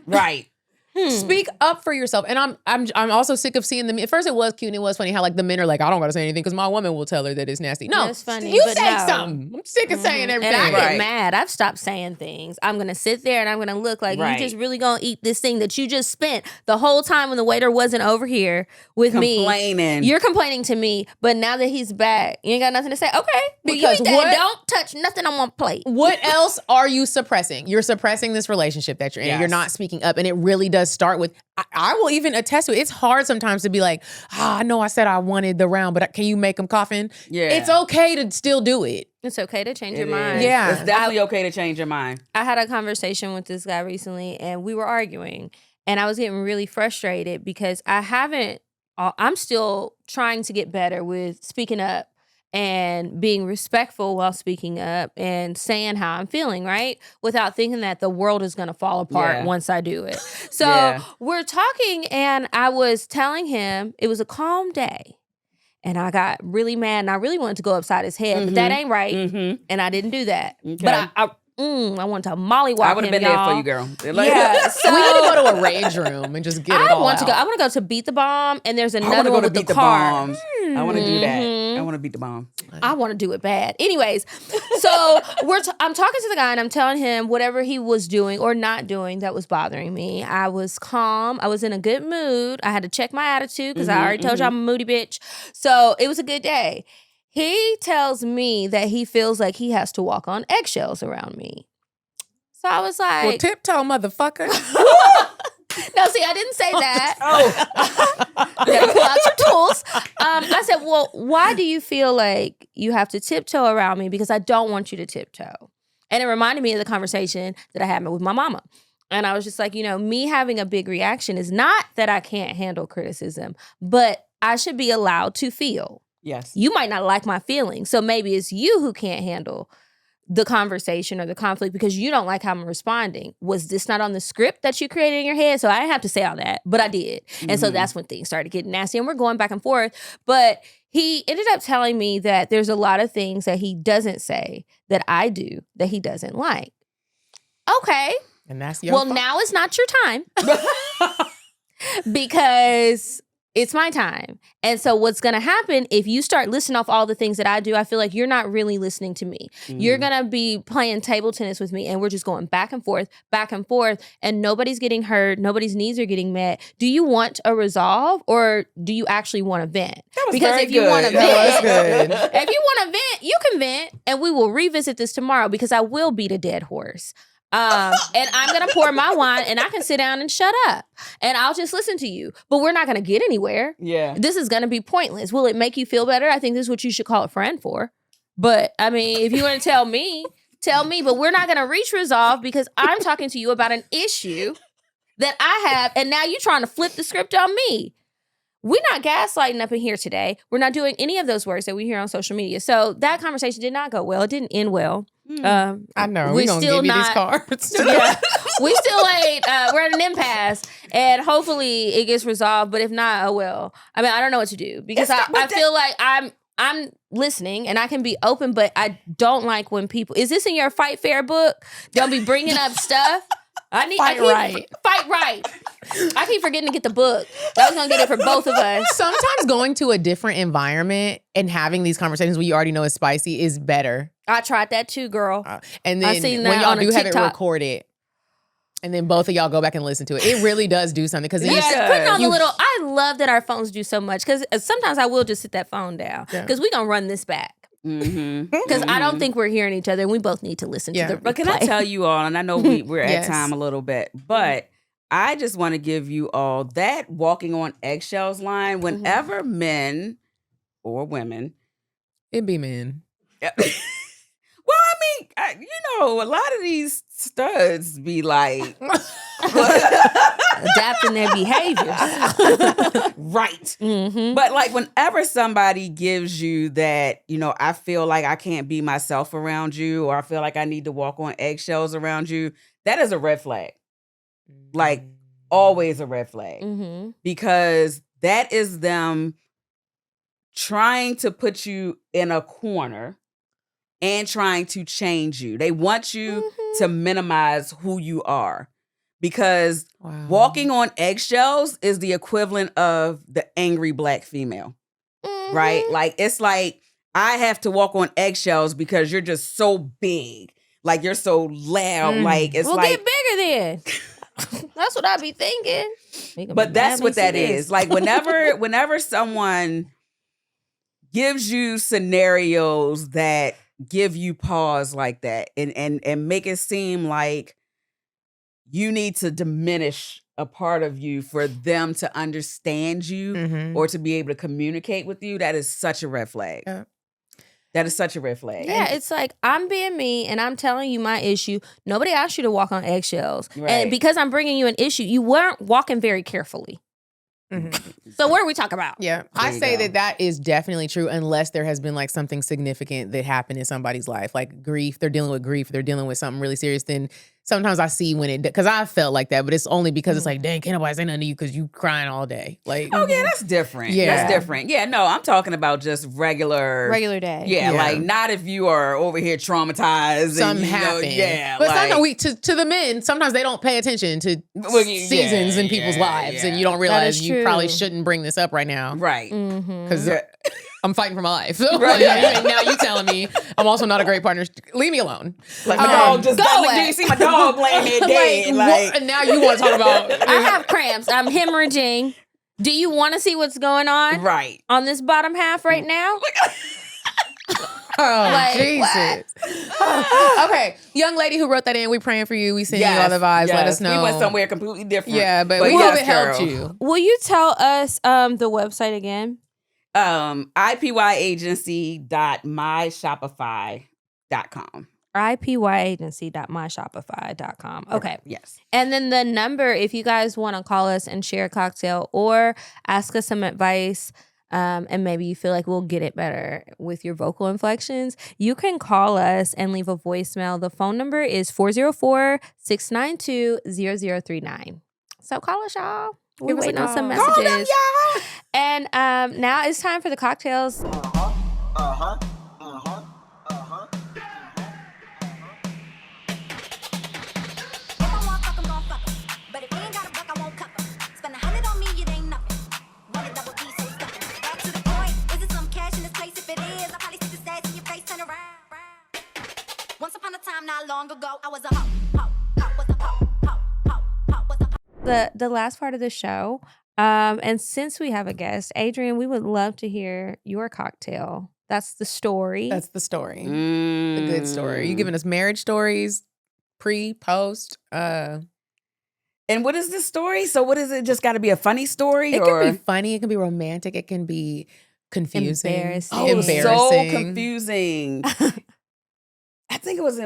Right. Speak up for yourself. And I'm also sick of seeing them. At first it was cute and it was funny how like the men are like, I don't gotta say anything because my woman will tell her that it's nasty. No, that's funny, you but say no. something. I'm sick of saying everything. And I get mad. I've stopped saying things. I'm gonna sit there and I'm gonna look like you just really gonna eat this thing that you just spent the whole time when the waiter wasn't over here with me. You're complaining to me, but now that he's back, you ain't got nothing to say. Okay. Because you eat that and don't touch nothing on my plate. What else are you suppressing? You're suppressing this relationship that you're in. Yes. You're not speaking up. And it really does start with, I will even attest to it. It's hard sometimes to be like, I know I said I wanted the round, but can you make them coffin? Yeah. It's okay to still do it. It's okay to change your mind. Yeah. It's definitely okay to change your mind. I had a conversation with this guy recently and we were arguing and I was getting really frustrated because I'm still trying to get better with speaking up and being respectful while speaking up and saying how I'm feeling, right? Without thinking that the world is going to fall apart once I do it. So we're talking and I was telling him it was a calm day and I got really mad and I really wanted to go upside his head, but that ain't right. And I didn't do that. Okay. But I wanted to mollywop him, I would have been there for you, girl. Like, so we need to go to a rage room and just get it all out. I want to go to Beat the Bomb, and there's another one with the car. I want to do that. I want to beat the bomb. I want to do it bad. Anyways, so I'm talking to the guy, and I'm telling him whatever he was doing or not doing that was bothering me. I was calm. I was in a good mood. I had to check my attitude because I already told you I'm a moody bitch. So it was a good day. He tells me that he feels like he has to walk on eggshells around me. So I was like, Well, tiptoe, motherfucker. no, see, I didn't say that. You gotta pull out your tools. I said, well, why do you feel like you have to tiptoe around me? Because I don't want you to tiptoe. And it reminded me of the conversation that I had with my mama. And I was just like, me having a big reaction is not that I can't handle criticism, but I should be allowed to feel. Yes. You might not like my feelings. So maybe it's you who can't handle the conversation or the conflict because you don't like how I'm responding. Was this not on the script that you created in your head? So I didn't have to say all that, but I did. And so that's when things started getting nasty and we're going back and forth. But he ended up telling me that there's a lot of things that he doesn't say that I do that he doesn't like. Okay. And that's your fault. Now is not your time because it's my time. And so what's going to happen if you start listing off all the things that I do, I feel like you're not really listening to me. You're going to be playing table tennis with me and we're just going back and forth, and nobody's getting heard. Nobody's needs are getting met. Do you want a resolve or do you actually want to vent? Because if you want to vent, if you want to vent, you can vent and we will revisit this tomorrow because I will beat a dead horse. And I'm going to pour my wine and I can sit down and shut up and I'll just listen to you. But we're not going to get anywhere. Yeah. This is going to be pointless. Will it make you feel better? I think this is what you should call a friend for. But I mean, if you want to tell me, but we're not going to reach resolve because I'm talking to you about an issue that I have. And now you're trying to flip the script on me. We're not gaslighting up in here today. We're not doing any of those words that we hear on social media. So that conversation did not go well. It didn't end well. I know. We're going to give you these cards. Yeah, we still ain't, we're at an impasse and hopefully it gets resolved. But if not, oh well. I mean, I don't know what to do because I feel like I'm listening and I can be open, but I don't like when people, is this in your Fight Fair book? Don't be bringing up stuff. Fight right. I keep forgetting to get the book. I was going to get it for both of us. Sometimes going to a different environment and having these conversations where you already know it's spicy is better. I tried that too, girl. And then when y'all do have it recorded, and then both of y'all go back and listen to it, it really does do something. Because putting on the little, I love that our phones do so much because sometimes I will just sit that phone down because we're going to run this back. Because I don't think we're hearing each other and we both need to listen to the replay. But can I tell you all, and I know we're at time a little bit, but I just want to give you all that walking on eggshells line whenever men or women. It'd be men. Well, I mean, a lot of these studs be like adapting their behaviors. Right. But like whenever somebody gives you that, I feel like I can't be myself around you or I feel like I need to walk on eggshells around you, that is a red flag. Like always a red flag. Because that is them trying to put you in a corner and trying to change you. They want you to minimize who you are because walking on eggshells is the equivalent of the angry black female, right? Like, it's like, I have to walk on eggshells because you're just so big. Like, you're so loud. Like, it's get bigger then. That's what I be thinking. But that's what that is. Like, whenever someone gives you scenarios that give you pause like that and make it seem like you need to diminish a part of you for them to understand you or to be able to communicate with you, that is such a red flag. Yeah. That is such a red flag. Yeah, it's like I'm being me and I'm telling you my issue. Nobody asked you to walk on eggshells. Right. And because I'm bringing you an issue, you weren't walking very carefully. So what are we talking about? Yeah, I say that is definitely true unless there has been like something significant that happened in somebody's life, like grief. They're dealing with grief. They're dealing with something really serious. Then sometimes I see when it, because I felt like that, but it's only because it's like, dang, can't nobody say nothing to you because you crying all day. Like, oh yeah, that's different. Yeah, that's different. Yeah, no, I'm talking about just regular day. Yeah, like not if you are over here traumatized. Something happened. But sometimes to the men, sometimes they don't pay attention to seasons in people's lives, and you don't realize you probably shouldn't bring this up right now, right? Because I'm fighting for my life. Right. Now you telling me I'm also not a great partner. Leave me alone. Like my dog just got, do you see my dog laying here dead? Like, and now you want to talk about I have cramps. I'm hemorrhaging. Do you want to see what's going on? Right. On this bottom half right now? Oh, like, Jesus. Okay, young lady who wrote that in, we praying for you. We sending you all the vibes. Let us know. We went somewhere completely different. Yeah, but we hope it helped you. Will you tell us the website again? IPYAgency.myshopify.com. IPYAgency.myshopify.com. Okay. Yes. And then the number, if you guys want to call us and share a cocktail or ask us some advice, and maybe you feel like we'll get it better with your vocal inflections, you can call us and leave a voicemail. The phone number is 404-692-0039. So call us, y'all. We're waiting on some messages. Call them, y'all. And now it's time for the cocktails. Once upon a time, not long ago, I was a The last part of the show, and since we have a guest, Adrian, we would love to hear your cocktail. That's the story. That's the story. The good story. You giving us marriage stories, pre, post. And what is this story? So what is it? Just got to be a funny story? It can be funny. It can be romantic. It can be confusing. Embarrassing. Oh, so confusing. I think it was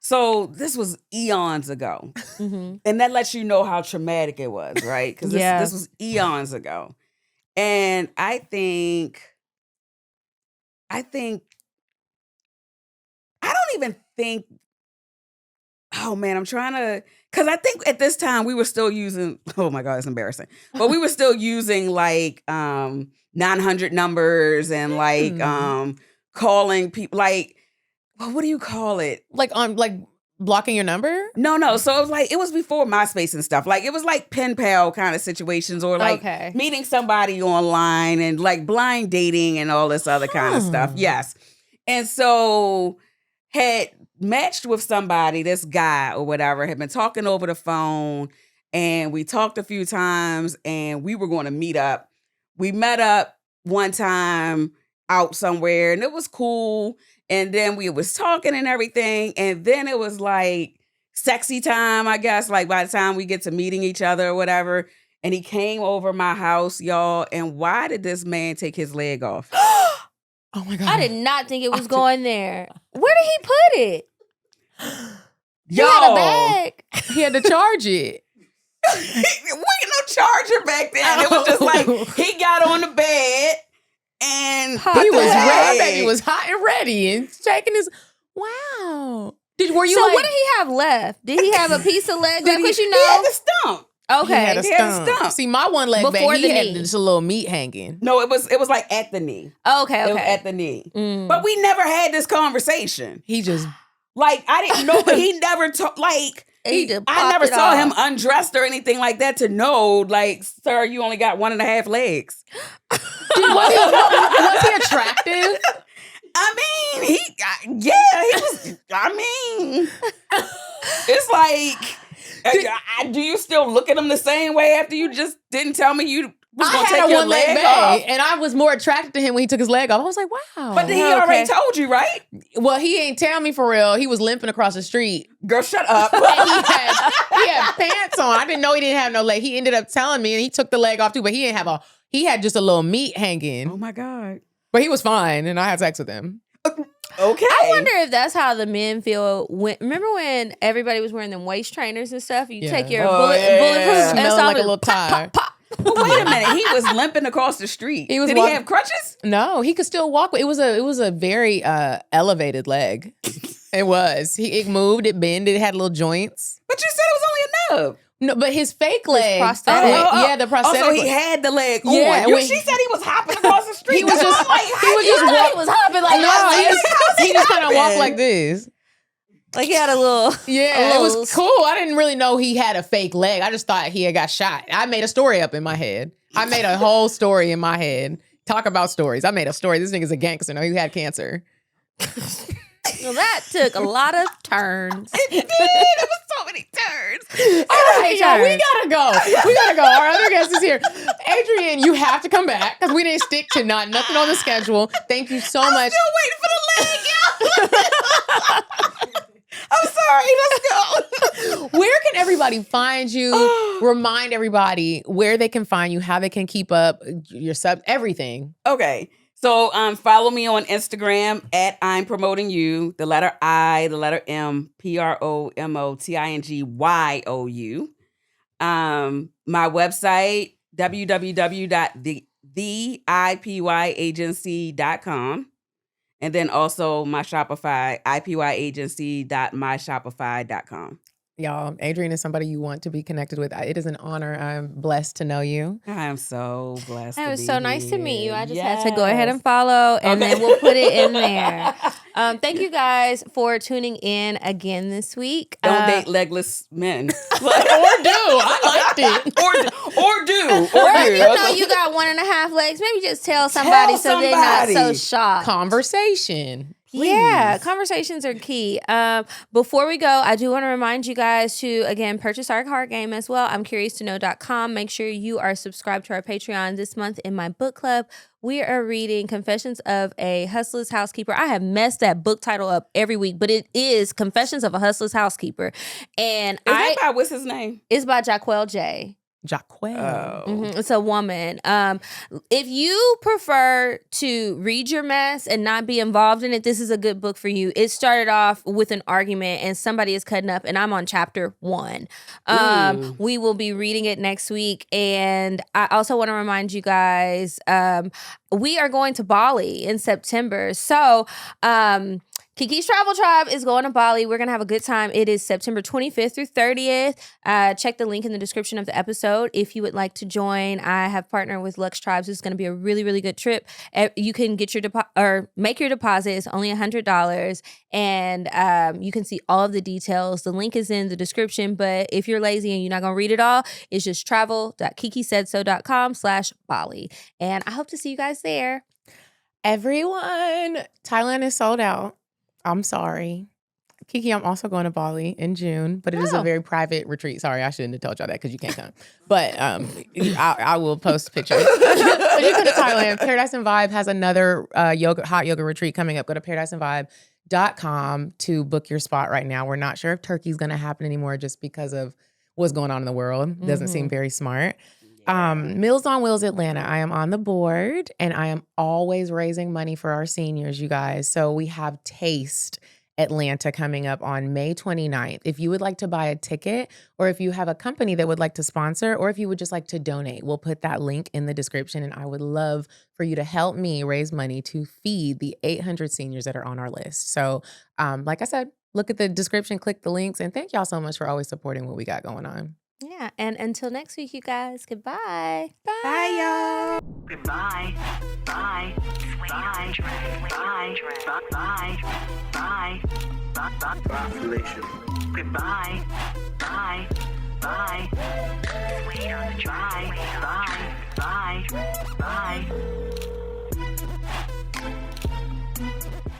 so this was eons ago. Mm-hmm. And that lets you know how traumatic it was, right? Because this was eons ago. And I don't even think, oh man, I'm trying to, because I think at this time we were still using, oh my God, it's embarrassing. But we were still using like 900 numbers and like calling people, like, well, what do you call it? Like on blocking your number? No. So it was before MySpace and stuff. Like it was like pen pal kind of situations, or like meeting somebody online and like blind dating and all this other kind of stuff. Yes. And so had matched with somebody, this guy or whatever, had been talking over the phone, and we talked a few times and we were going to meet up. We met up one time out somewhere and it was cool. And then we was talking and everything. And then it was like sexy time, I guess, like by the time we get to meeting each other or whatever. And he came over my house, y'all. And why did this man take his leg off? Oh my God. I did not think it was going there. Where did he put it? Yo. He had a bag. He had to charge it. There wasn't no charger back then. It was just like he got on the bed and he was ready. Baby was hot and ready and shaking his. Wow. Were you? So like, what did he have left? Did he have a piece of leg left? Because you know, he had the stump. Okay, he had a stump. See, my one leg before back, the he knee. had just a little meat hanging. No, it was like at the knee. Okay. It was at the knee. But we never had this conversation. He just like I didn't know, but he never talked like. I never saw him undressed or anything like that to know, like, sir, you only got 1.5 legs. Was he attractive? I mean, he was, it's like, do you still look at him the same way after you just didn't tell me you was going to take your leg off? And I was more attracted to him when he took his leg off. I was like, wow. But he already told you, right? Well, he ain't tell me for real. He was limping across the street. Girl, shut up. And he had pants on. I didn't know he didn't have no leg. He ended up telling me, and he took the leg off too, but he had just a little meat hanging. Oh my God. But he was fine, and I had sex with him. Okay. I wonder if that's how the men feel. Remember when everybody was wearing them waist trainers and stuff? You take your bulletproof smelling like a little tire. Well, wait a minute. He was limping across the street. Did he have crutches? No, he could still walk. It was a very elevated leg. It was. It moved. It bended. It had little joints. But you said it was only a nub. No, but his fake leg. Prosthetic. Yeah, the prosthetic. So he had the leg on. Yeah, She said he was hopping across the street. He was just hopping like he just kind of walked like this. Like he had a little. Yeah, it was cool. I didn't really know he had a fake leg. I just thought he had got shot. I made a story up in my head. I made a whole story in my head. Talk about stories. I made a story. This nigga's a gangster. No, he had cancer. Well, that took a lot of turns. It did. It was so many turns. All right, y'all, we gotta go. Our other guest is here. Adrienne, you have to come back because we didn't stick to nothing on the schedule. Thank you so much. Still waiting for the leg, y'all. everybody find you? Remind everybody where they can find you, how they can keep up your sub, everything. Okay. So follow me on Instagram at I'm Promoting You, the letter I, the letter M, PROMOTINGYOU. My website, www.theipyagency.com. And then also my Shopify, IPYAgency.myshopify.com. Y'all, Adrienne is somebody you want to be connected with. It is an honor. I'm blessed to know you. I am so blessed. It was to be so nice to here. meet you. I just Yes. had to go ahead and follow, and then we'll put it in there. Thank you guys for tuning in again this week. Don't date legless men. Or do. I liked it. Or do. Or if you know you got 1.5 legs, maybe just tell somebody so they're not so shocked. Conversation. Please. Yeah, conversations are key. Before we go, I do want to remind you guys to, again, purchase our card game as well. I'mCuriousToKnow.com. Make sure you are subscribed to our Patreon. This month in my book club, we are reading Confessions of a Hustler's Housekeeper. I have messed that book title up every week, but it is Confessions of a Hustler's Housekeeper. And what's his name? It's by Jaquel J. Jaquel. It's a woman. If you prefer to read your mess and not be involved in it, this is a good book for you. It started off with an argument and somebody is cutting up, and I'm on chapter 1. We will be reading it next week. And I also want to remind you guys, we are going to Bali in September. So, Kiki's Travel Tribe is going to Bali. We're going to have a good time. It is September 25th through 30th. Check the link in the description of the episode if you would like to join. I have partnered with Lux Tribes. It's going to be a really, really good trip. You can get your make your deposit. It's only $100, and you can see all of the details. The link is in the description, but if you're lazy and you're not going to read it all, it's just travel.kikisaidso.com/Bali. And I hope to see you guys there. Everyone, Thailand is sold out. I'm sorry. Kiki, I'm also going to Bali in June, but it is a very private retreat. Sorry, I shouldn't have told y'all that because you can't come. But I will post pictures. But you go to Thailand. Paradise and Vibe has another hot yoga retreat coming up. Go to paradiseandvibe.com to book your spot right now. We're not sure if Turkey's going to happen anymore just because of what's going on in the world. Doesn't seem very smart. Meals on Wheels Atlanta. I am on the board, and I am always raising money for our seniors, you guys. So we have Taste Atlanta coming up on May 29th. If you would like to buy a ticket, or if you have a company that would like to sponsor, or if you would just like to donate, we'll put that link in the description, and I would love for you to help me raise money to feed the 800 seniors that are on our list. So like I said, look at the description, click the links, and thank y'all so much for always supporting what we got going on. Yeah, and until next week, you guys, goodbye. Bye, y'all. Goodbye. Bye. Bye. Bye. Bye. Bye. Population. Goodbye. Bye. Bye. Sweet on the drive. Bye. Bye. Bye.